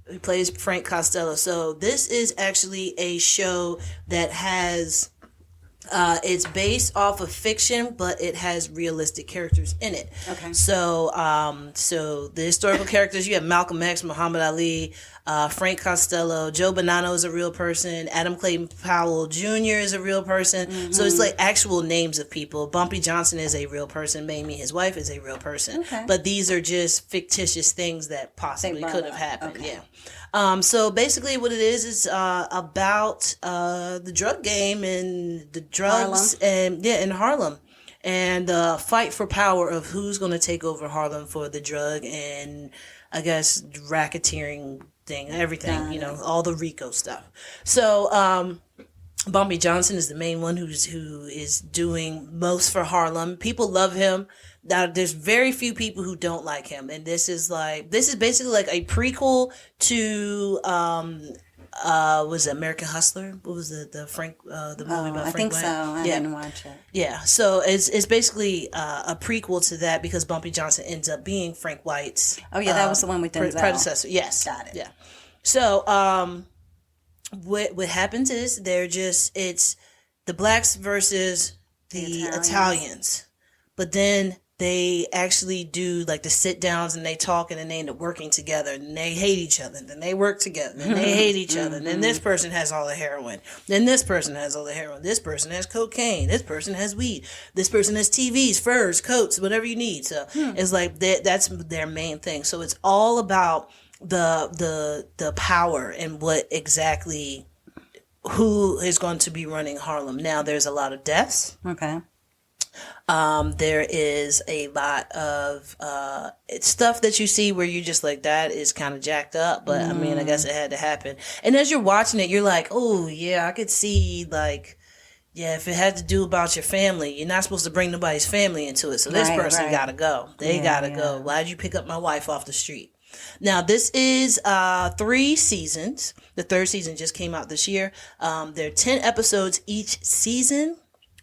who plays Frank Costello. So this is actually a show that has it's based off of fiction, but it has realistic characters in it. Okay. So so the historical characters, you have Malcolm X, Muhammad Ali, Frank Costello, Joe Bonanno is a real person, Adam Clayton Powell Jr. is a real person. Mm-hmm. So it's like actual names of people. Bumpy Johnson is a real person. Mamie, his wife, is a real person. Okay. But these are just fictitious things that possibly could have happened. Okay. Yeah. So basically what it is about the drug game and the drugs in Harlem and the fight for power of who's going to take over Harlem for the drug and I guess racketeering thing, everything, all the RICO stuff. So, Bumpy Johnson is the main one who is doing most for Harlem. People love him. Now, there's very few people who don't like him, and this is basically like a prequel to was it American Hustler? What was it? The movie about Frank White? I think so. I didn't watch it. Yeah, so it's basically a prequel to that because Bumpy Johnson ends up being Frank White's. Oh yeah, that was the one with Denzel. Predecessor. Yes, got it. Yeah. So what happens is it's the blacks versus the Italians, but then they actually do like the sit downs and they talk and then they end up working together and they hate each other and then they work together and they hate each other and then this person has all the heroin, then this person has all the heroin, this person has cocaine, this person has weed, this person has TVs, furs, coats, whatever you need. So it's like that's their main thing. So it's all about the power and what exactly who is going to be running Harlem. Now there's a lot of deaths. Okay. There is a lot of stuff that you see where you're just like, that is kind of jacked up, but I mean, I guess it had to happen. And as you're watching it, you're like, oh yeah, I could see like, yeah, if it had to do about your family, you're not supposed to bring nobody's family into it. So this person gotta go. They gotta go. Why'd you pick up my wife off the street? Now, this is 3 seasons. The 3rd season just came out this year. There are 10 episodes each season.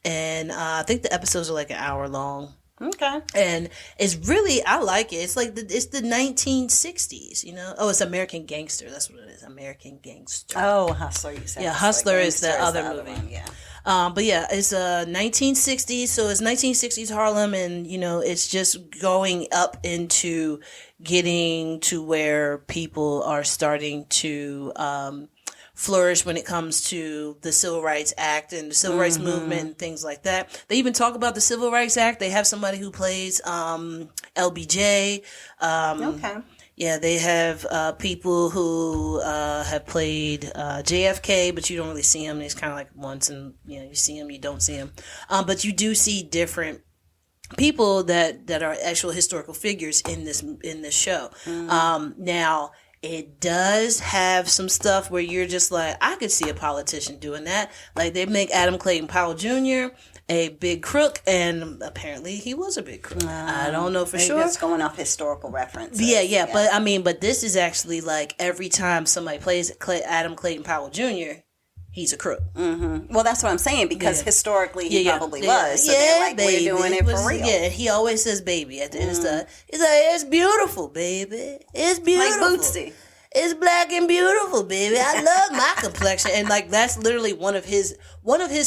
And I think the episodes are like an hour long. Okay. And it's really, I like it. It's like it's the 1960s, Oh, it's American Gangster. That's what it is. American Gangster. Oh, Hustler, you said. Yeah, Hustler is the other movie. One, yeah. But yeah, it's 1960s. So it's 1960s Harlem, and it's just going up into getting to where people are starting to flourished when it comes to the Civil Rights Act and the Civil Rights Movement and things like that. They even talk about the Civil Rights Act. They have somebody who plays LBJ. Okay. Yeah, they have people who have played JFK, but you don't really see him. He's kind of like once, and you see him, you don't see him. But you do see different people that are actual historical figures in this show. Now, it does have some stuff where you're just like, I could see a politician doing that. Like, they make Adam Clayton Powell Jr. a big crook, and apparently he was a big crook. I don't know for sure. That's going off historical references. Yeah. But this is actually like every time somebody plays Adam Clayton Powell Jr., he's a crook. Mm-hmm. Well, that's what I'm saying, because historically he probably was. So they're like, baby. We're doing it for real. Yeah, he always says baby at the end of stuff. He's like, it's beautiful, baby. It's beautiful. Like Bootsy. It's black and beautiful, baby. I love my complexion. And like, that's literally one of his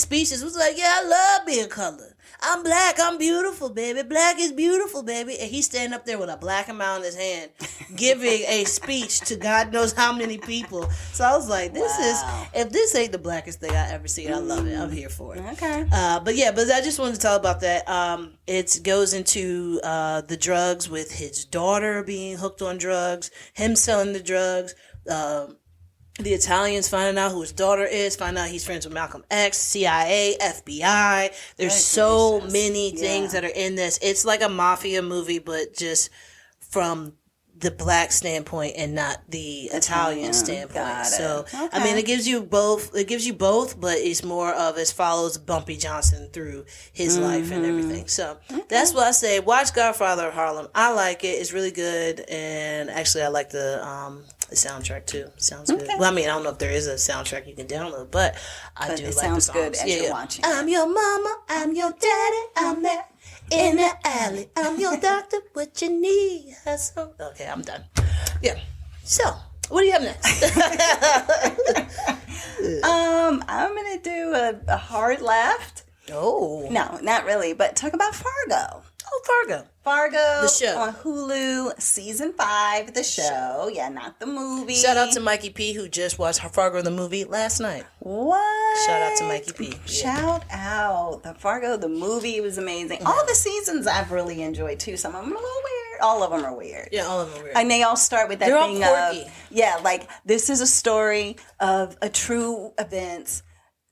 speeches was like, yeah, I love being colored. I'm black. I'm beautiful, baby. Black is beautiful, baby. And he's standing up there with a black amount in his hand, giving a speech to God knows how many people. So I was like, if this ain't the blackest thing I ever seen, I love it. I'm here for it. Okay. But I just wanted to talk about that. It goes into the drugs with his daughter being hooked on drugs, him selling the drugs, the Italians finding out who his daughter is, finding out he's friends with Malcolm X, CIA, FBI. There's so many things that are in this. It's like a mafia movie, but just from the black standpoint and not the Italian standpoint. So, okay. I mean, it gives you both, but it's more of it follows Bumpy Johnson through his life and everything. So that's what I say. Watch Godfather of Harlem. I like it. It's really good. And actually, I like the soundtrack too. Sounds good. Well, I mean, I don't know if there is a soundtrack you can download, but I do like the songs. It sounds good as you're watching. I'm your mama. I'm your daddy. I'm there in the alley. I'm your doctor. What you need? Okay, I'm done. Yeah. So, what do you have next? I'm gonna do a hard left. Oh. No, not really, but talk about Fargo. Oh, Fargo, the show on Hulu, season 5, the show. Yeah, not the movie. Shout out to Mikey P, who just watched Fargo the movie last night. What? Shout out to Mikey P. Yeah. Shout out. The Fargo, the movie was amazing. Yeah. All the seasons I've really enjoyed too. Some of them are a little weird. All of them are weird. Yeah, all of them are weird. And they all start with that thing of, like, this is a story of a true events.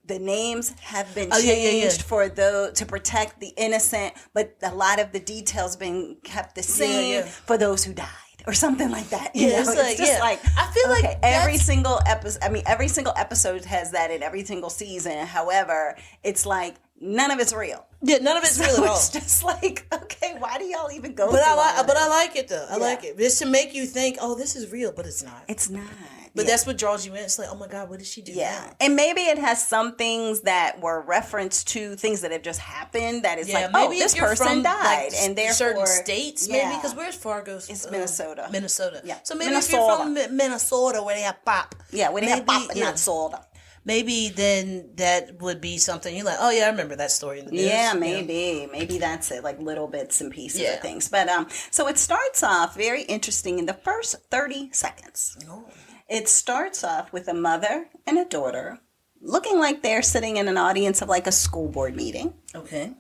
The names have been changed for to protect the innocent, but a lot of the details been kept the same for those who died, or something like that. You know? It's just like I feel like every single episode. I mean, every single episode has that in every single season. However, it's like none of it's real. Yeah, none of it's real at all. It's just like, okay, why do y'all even go? But I like it though. I like it. It's to make you think, oh, this is real, but it's not. It's not. But that's what draws you in. It's like, oh my God, what did she do now? And maybe it has some things that were referenced to things that have just happened that is like, maybe this person died. And therefore, certain states, maybe, because where's Fargo? It's Minnesota. Minnesota. Yeah. So maybe if you're from Minnesota where they have pop. Yeah, where they have pop and not soda. Maybe then that would be something you're like, oh yeah, I remember that story in the news. Yeah, maybe. Maybe that's it, like little bits and pieces of things. But so it starts off very interesting in the first 30 seconds. Oh. It starts off with a mother and a daughter looking like they're sitting in an audience of like a school board meeting. Okay.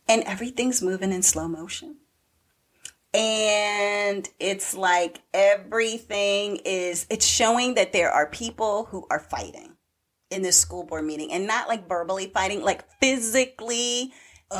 And everything's moving in slow motion. And it's like it's showing that there are people who are fighting in this school board meeting, and not like verbally fighting, like physically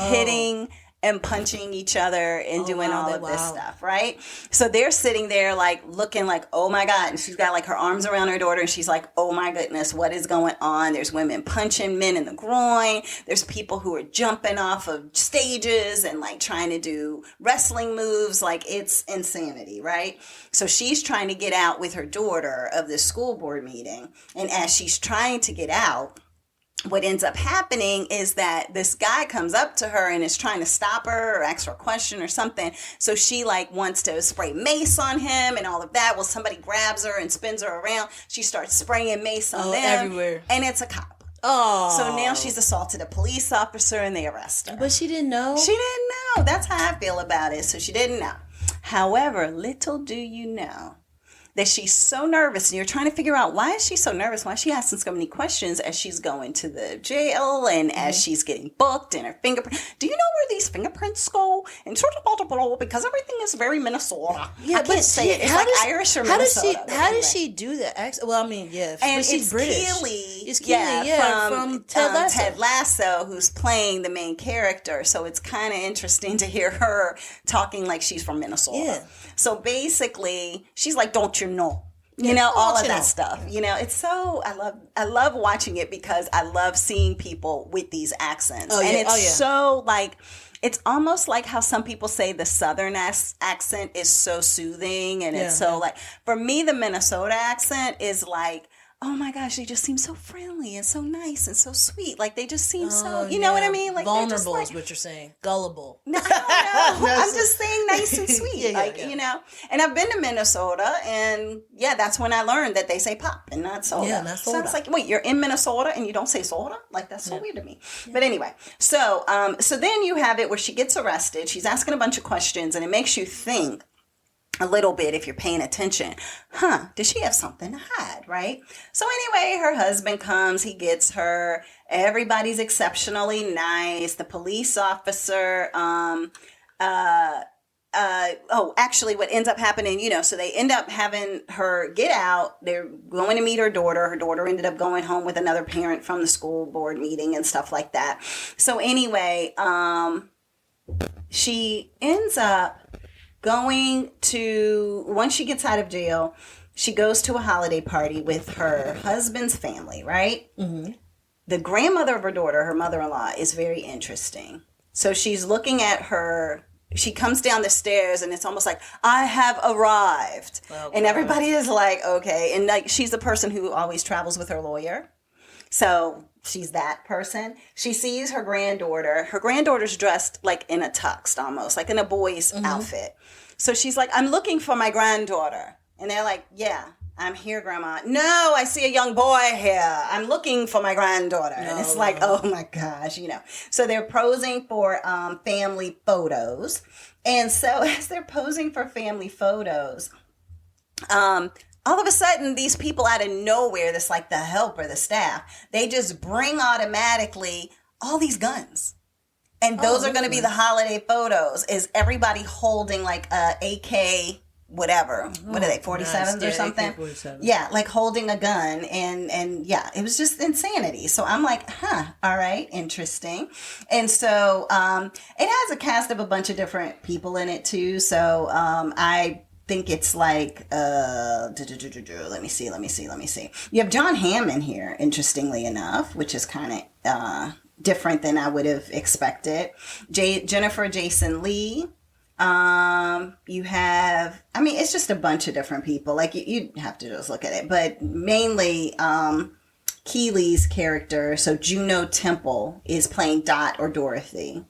hitting and punching each other and doing all of this stuff, right? So they're sitting there like looking like, oh my God. And she's got like her arms around her daughter and she's like, oh my goodness, what is going on? There's women punching men in the groin. There's people who are jumping off of stages and like trying to do wrestling moves. Like, it's insanity, right? So she's trying to get out with her daughter of this school board meeting. And as she's trying to get out, what ends up happening is that this guy comes up to her and is trying to stop her or ask her a question or something. So she like wants to spray mace on him and all of that. Well, somebody grabs her and spins her around. She starts spraying mace on them. Everywhere. And it's a cop. Oh. So now she's assaulted a police officer and they arrest her. But she didn't know. She didn't know. That's how I feel about it. So she didn't know. However, little do you know that she's so nervous, and you're trying to figure out why is she so nervous? Why is she asking so many questions as she's going to the jail and as she's getting booked and her fingerprint. Do you know where these fingerprints go? And sort of because everything is very Minnesota. Yeah, I can't say it. It's like Irish or Minnesota. How does she do that accent? Well, I mean, yeah, and she's British. It's Keely, from Ted Lasso, who's playing the main character. So it's kind of interesting to hear her talking like she's from Minnesota. Yeah. So basically, she's like, "Don't you know?" You know, all of that stuff. You know, it's so I love watching it because I love seeing people with these accents, and it's so like. It's almost like how some people say the Southern accent is so soothing, and it's so like, for me, the Minnesota accent is like, oh my gosh, they just seem so friendly and so nice and so sweet. Like they just seem so, you know what I mean? Like vulnerable like, is what you're saying. Gullible. No. I'm just saying nice and sweet. You know. And I've been to Minnesota, and that's when I learned that they say pop and not soda. Yeah, not soda. So it's like, wait, you're in Minnesota and you don't say soda? Like that's so weird to me. Yeah. But anyway, so then you have it where she gets arrested. She's asking a bunch of questions, and it makes you think a little bit if you're paying attention. Does she have something to hide, right? So anyway, her husband comes, he gets her. Everybody's exceptionally nice. The police officer, actually what ends up happening, so they end up having her get out. They're going to meet her daughter. Her daughter ended up going home with another parent from the school board meeting and stuff like that. So anyway, she ends up going to, once she gets out of jail, she goes to a holiday party with her husband's family, right? Mm-hmm. The grandmother of her daughter, her mother-in-law, is very interesting. So she's looking at her, she comes down the stairs and it's almost like, I have arrived. Oh, and everybody is like, okay. And like, she's the person who always travels with her lawyer. So she's that person. She sees her granddaughter. Her granddaughter's dressed like in a tux almost, like in a boy's outfit. So she's like, I'm looking for my granddaughter. And they're like, yeah, I'm here, Grandma. No, I see a young boy here. I'm looking for my granddaughter. And it's like, oh my gosh, So they're posing for family photos. And so as they're posing for family photos, all of a sudden, these people out of nowhere, that's like the help or the staff, they just bring automatically all these guns. And those are going to be the holiday photos. Is everybody holding like a AK, whatever. What are they, 47s or something? AK-47. Yeah, like holding a gun. And it was just insanity. So I'm like, all right, interesting. And so it has a cast of a bunch of different people in it too. So I think it's like, let me see. You have John Hamm in here, interestingly enough, which is kind of different than I would have expected. Jennifer Jason Leigh. You have, it's just a bunch of different people. Like you have to just look at it, but mainly Keely's character. So Juno Temple is playing Dot or Dorothy.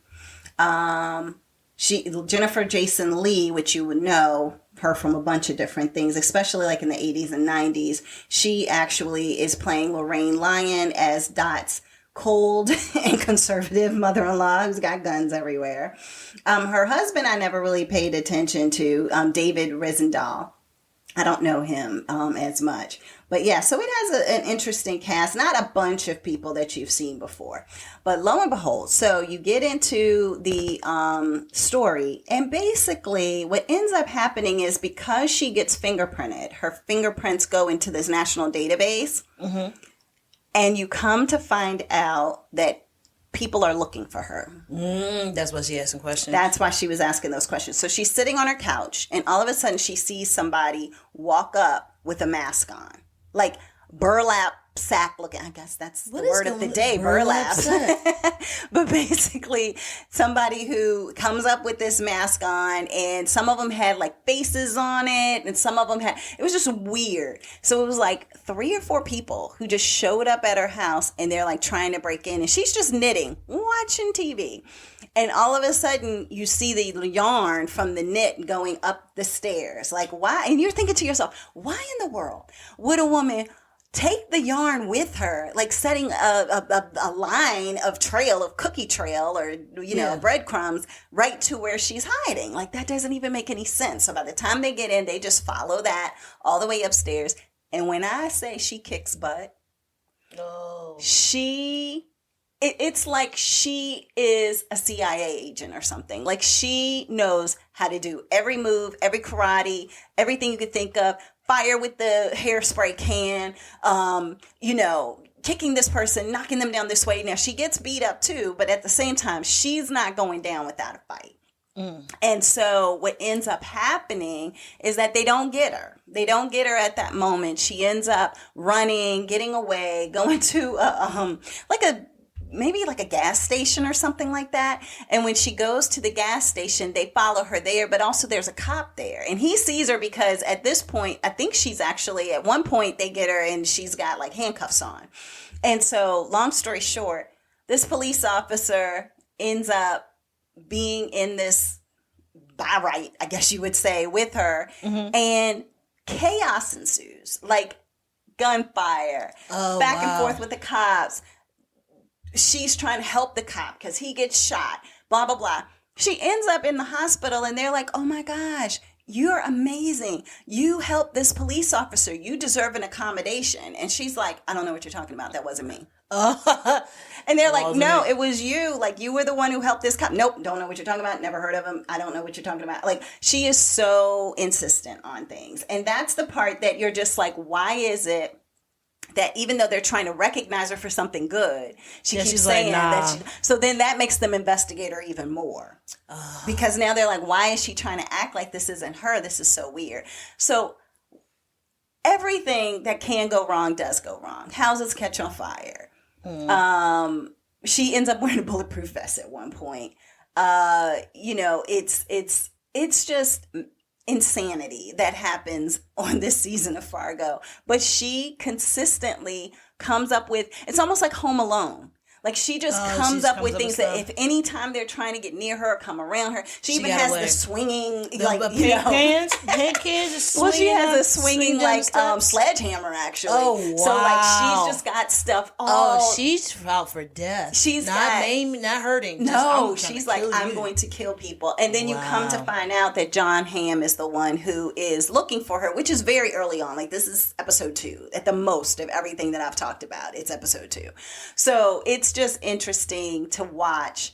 Jennifer Jason Leigh, which you would know her from a bunch of different things, especially like in the 80s and 90s. She actually is playing Lorraine Lyon as Dot's cold and conservative mother-in-law who's got guns everywhere. Her husband, I never really paid attention to, David Risendahl. I don't know him as much. But yeah, so it has an interesting cast, not a bunch of people that you've seen before. But lo and behold, so you get into the story, and basically what ends up happening is because she gets fingerprinted, her fingerprints go into this national database, and you come to find out that people are looking for her. That's why she asking questions. That's why she was asking those questions. So she's sitting on her couch, and all of a sudden she sees somebody walk up with a mask on. Like burlap sack looking. I guess that's the word of the day, burlap. But basically, somebody who comes up with this mask on, and some of them had like faces on it, and some of them had, it was just weird. So it was like 3 or 4 people who just showed up at her house, and they're like trying to break in, and she's just knitting, watching TV. And all of a sudden, you see the yarn from the knit going up the stairs. Like, why? And you're thinking to yourself, why in the world would a woman take the yarn with her, like setting a line of cookie trail or, breadcrumbs right to where she's hiding. Like, that doesn't even make any sense. So by the time they get in, they just follow that all the way upstairs. And when I say she kicks butt, it's like she is a CIA agent or something. Like, she knows how to do every move, every karate, everything you could think of. Fire with the hairspray can, kicking this person, knocking them down this way. Now, she gets beat up too, but at the same time, she's not going down without a fight. And so what ends up happening is that they don't get her. They don't get her at that moment. She ends up running, getting away, going to maybe like a gas station or something like that. And when she goes to the gas station, they follow her there, but also there's a cop there. And he sees her because at this point, I think she's actually, at one point they get her and she's got like handcuffs on. And so long story short, this police officer ends up being in this by right, I guess you would say, with her. And chaos ensues, like gunfire, back and forth with the cops. She's trying to help the cop because he gets shot, blah, blah, blah. She ends up in the hospital and they're like, oh my gosh, you're amazing. You helped this police officer. You deserve an accommodation. And she's like, I don't know what you're talking about. That wasn't me. And they're like, no, it was you. Like, you were the one who helped this cop. Nope, don't know what you're talking about. Never heard of him. I don't know what you're talking about. Like, she is so insistent on things. And that's the part that you're just like, why is it that even though they're trying to recognize her for something good, she keeps saying like, nah. That so then that makes them investigate her even more. Because now they're like, why is she trying to act like this isn't her? This is so weird. So everything that can go wrong does go wrong. Houses catch on fire. She ends up wearing a bulletproof vest at one point. It's just insanity that happens on this season of Fargo. But she consistently comes up with, it's almost like Home Alone. Like, she just comes up with things that if any time they're trying to get near her or come around her, she even has the swinging, cans is swinging. Well, she has a swinging, sledgehammer, actually. Oh, wow. So, she's just got stuff all. Oh, she's out for death. She's not maiming, not hurting. No, she's like, I'm going to kill people. And then you come to find out that John Hamm is the one who is looking for her, which is very early on. Like, this is episode 2 at the most of everything that I've talked about. It's episode 2. So, it's just interesting to watch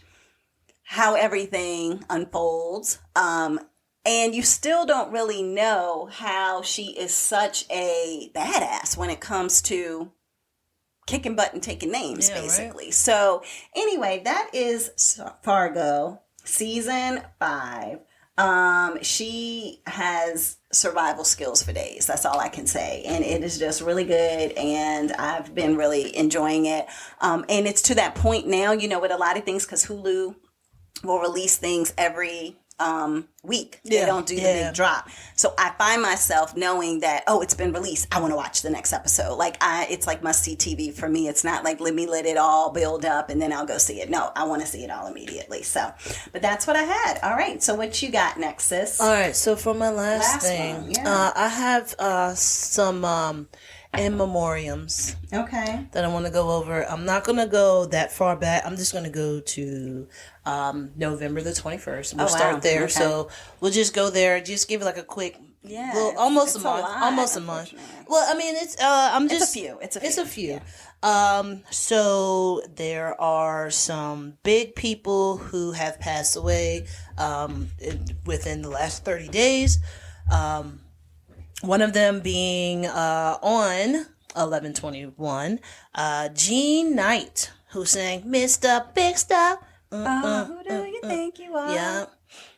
how everything unfolds, and you still don't really know how she is such a badass when it comes to kicking butt and taking names, basically. Right? So anyway, that is Fargo season 5. She has survival skills for days. That's all I can say. And it is just really good. And I've been really enjoying it. And it's to that point now, with a lot of things, because Hulu will release things every week. They don't do the big drop. So I find myself knowing that, it's been released. I want to watch the next episode. It's like must-see TV for me. It's not like, let it all build up and then I'll go see it. No, I want to see it all immediately. So, but that's what I had. All right. So what you got next, sis? All right. So for my last thing, I have some in memoriams. Okay. That I want to go over. I'm not going to go that far back. I'm just going to go to November the 21st. We'll start there. Okay. So we'll just go there. Just give it like a quick, almost a month. Well, I mean, it's It's a few. Yeah. So there are some big people who have passed away within the last 30 days. One of them being on 11/21, Jean Knight, who sang Mr. Big Stuff. Who do you think you are? Yeah.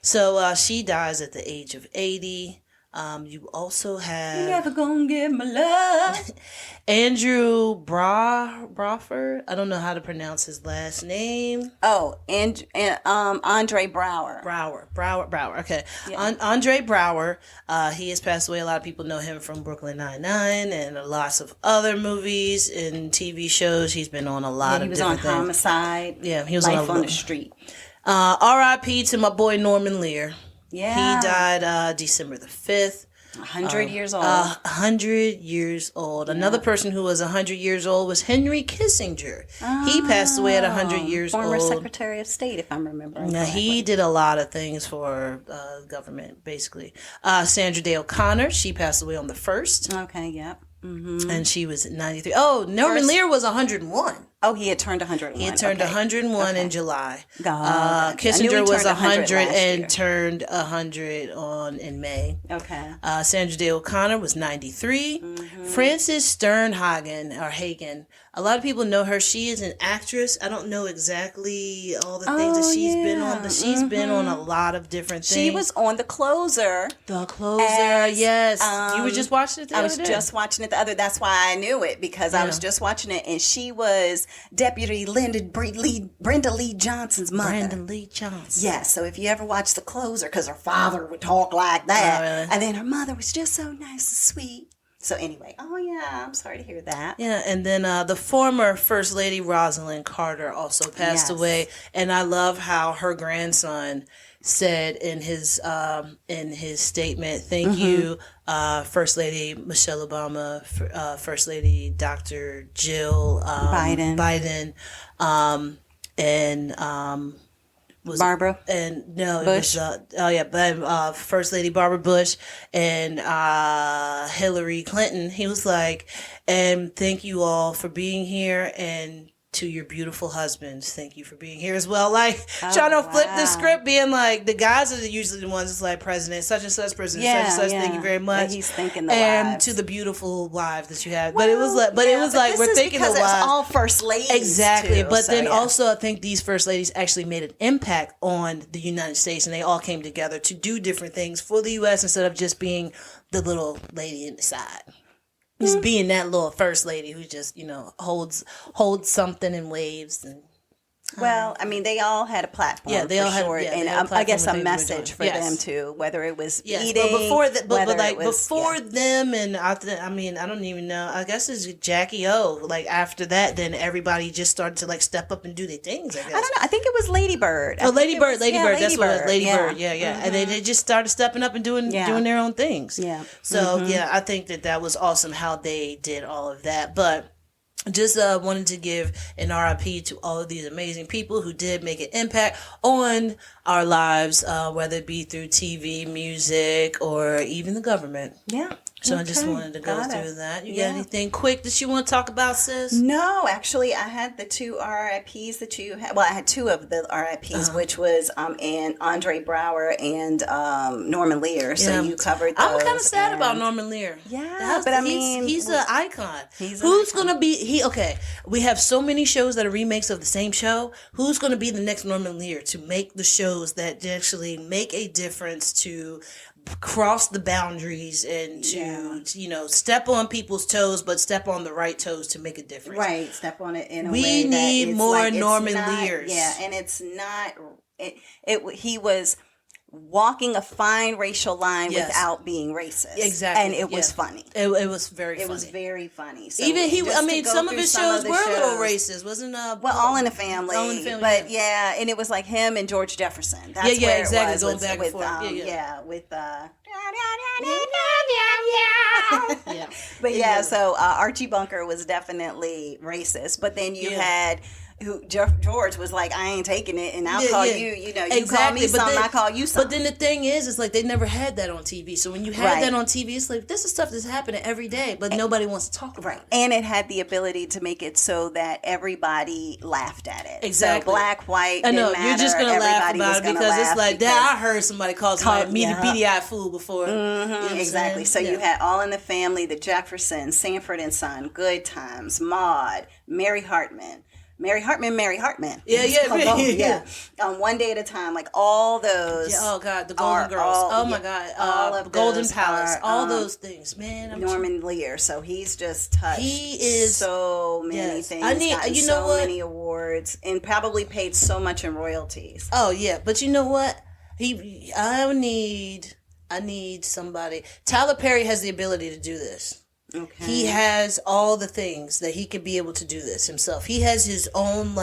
So she dies at the age of 80. You also have... You're never gonna get my love. Andrew Braugher. I don't know how to pronounce his last name. Oh, and Andre Braugher. Braugher. Okay. Yeah. Andre Braugher. He has passed away. A lot of people know him from Brooklyn Nine-Nine and lots of other movies and TV shows. He's been on a lot of different things. He was on Homicide. Yeah, he was Life on the Street. R.I.P. to my boy Norman Lear. Yeah. He died December the 5th. 100 years old. 100 years old. Yeah. Another person who was 100 years old was Henry Kissinger. He passed away at 100 years former old. Former Secretary of State, if I'm remembering correctly. He did a lot of things for government, basically. Sandra Day O'Connor, she passed away on the 1st. Okay, yep. Mm-hmm. And she was 93. Oh, Norman Lear was 101. Oh, he had turned 101. He had turned 101 in July. Kissinger was 100 and turned 100 in May. Okay. Sandra Day O'Connor was 93. Mm-hmm. Frances Sternhagen, or Hagen. A lot of people know her. She is an actress. I don't know exactly all the things that she's been on, but she's been on a lot of different things. She was on The Closer. The Closer, yes. You were just watching it the other day? I was just watching it the other. That's why I knew it, because I was just watching it, and she was Deputy Brenda Lee Johnson's mother. Brenda Lee Johnson. Yeah, so if you ever watch The Closer, because her father would talk like that, really? And then her mother was just so nice and sweet. So anyway, I'm sorry to hear that. Yeah, and then the former First Lady Rosalind Carter also passed away, and I love how her grandson said in his statement, "Thank you, First Lady Michelle Obama, First Lady Dr. Jill Biden, and Barbara Bush. First Lady Barbara Bush and Hillary Clinton." He was like, "And thank you all for being here, and to your beautiful husbands, thank you for being here as well." Like, trying to flip the script, being like, the guys are usually the ones that's like, President such and such, President such and such, thank you very much. But he's thinking the and wives. To the beautiful wives that you have. But it was like, we're thinking the wives. Because it's all first ladies. Exactly. Too, but then also, I think these first ladies actually made an impact on the United States, and they all came together to do different things for the U.S. instead of just being the little lady in the side. Just being that little first lady who just, holds something and waves. And well, I mean, they all had a platform. Yeah, they all had, and I guess a message for them too. Whether it was eating, but before them, and I don't even know. I guess it's Jackie O. Like after that, then everybody just started to like step up and do their things. I guess. I don't know. I think it was Lady Bird. Lady Bird. That's what it was. Lady Bird. Yeah. Mm-hmm. And they just started stepping up and doing their own things. Yeah. So I think that was awesome how they did all of that, but. Just wanted to give an RIP to all of these amazing people who did make an impact on our lives, whether it be through TV, music, or even the government. Yeah. So I just wanted to go through that. You got anything quick that you want to talk about, sis? No, actually, I had the two RIPs that you had. Well, I had two of the RIPs, which was and Andre Braugher and Norman Lear. So you covered those. I'm kind of sad about Norman Lear. Yeah, but I mean, he's an icon. Who's going to be okay, we have so many shows that are remakes of the same show. Who's going to be the next Norman Lear to make the shows that actually make a difference, to cross the boundaries and to step on people's toes, but step on the right toes to make a difference. Right, step on it in a way. We need more Norman Lears. Yeah, and it's not. He was walking a fine racial line without being racist. Exactly. And it was funny. It was very funny. It was very funny. So even some of his shows were a little racist, wasn't All in the Family. All in the Family. But and it was like him and George Jefferson. That's where exactly. It was going back and forth. But so Archie Bunker was definitely racist. But then you had George was like, "I ain't taking it, and I'll call you. You call me something, I call you something." But then the thing is, it's like they never had that on TV. So when you had that on TV, it's like this is stuff that's happening every day, but nobody wants to talk about it. And it had the ability to make it so that everybody laughed at it. Exactly. So black, white, I know didn't you're just gonna laugh about it because it's like that. I heard somebody call me the beady-eyed fool before. Mm-hmm, exactly. So you had All in the Family, The Jeffersons, Sanford and Son, Good Times, Maude, Mary Hartman. Yeah. One Day at a Time, like all those. Yeah, oh God, the Golden Girls. My God, all of Golden Palace. All those things, man. Norman Lear. So he's just touched. He is so many things. Many awards, and probably paid so much in royalties. Oh yeah, but you know what? I need somebody. Tyler Perry has the ability to do this. Okay. He has all the things that he could be able to do this himself. He has his own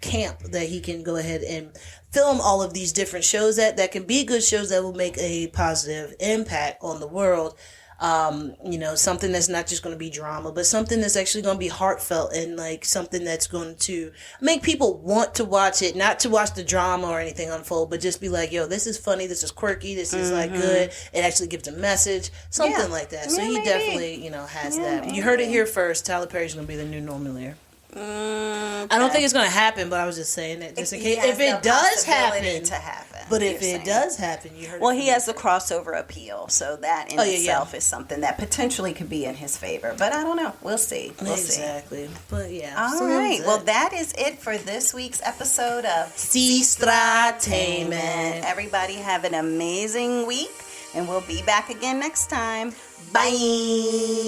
camp that he can go ahead and film all of these different shows that can be good shows that will make a positive impact on the world. Something that's not just going to be drama, but something that's actually going to be heartfelt and like something that's going to make people want to watch it, not to watch the drama or anything unfold, but just be like, yo, this is funny, this is quirky, this is like good. It actually gives a message, something like that. So he definitely, has that. Maybe. You heard it here first. Tyler Perry's going to be the new Norman Lear. Okay. I don't think it's going to happen, but I was just saying that just in case. If it does happen, but if it does happen, you heard. Well, he has the crossover appeal, so that in itself is something that potentially could be in his favor. But I don't know. We'll see. Exactly. But yeah. All right. Well, that is it for this week's episode of Sestra-Tainment. Everybody have an amazing week, and we'll be back again next time. Bye.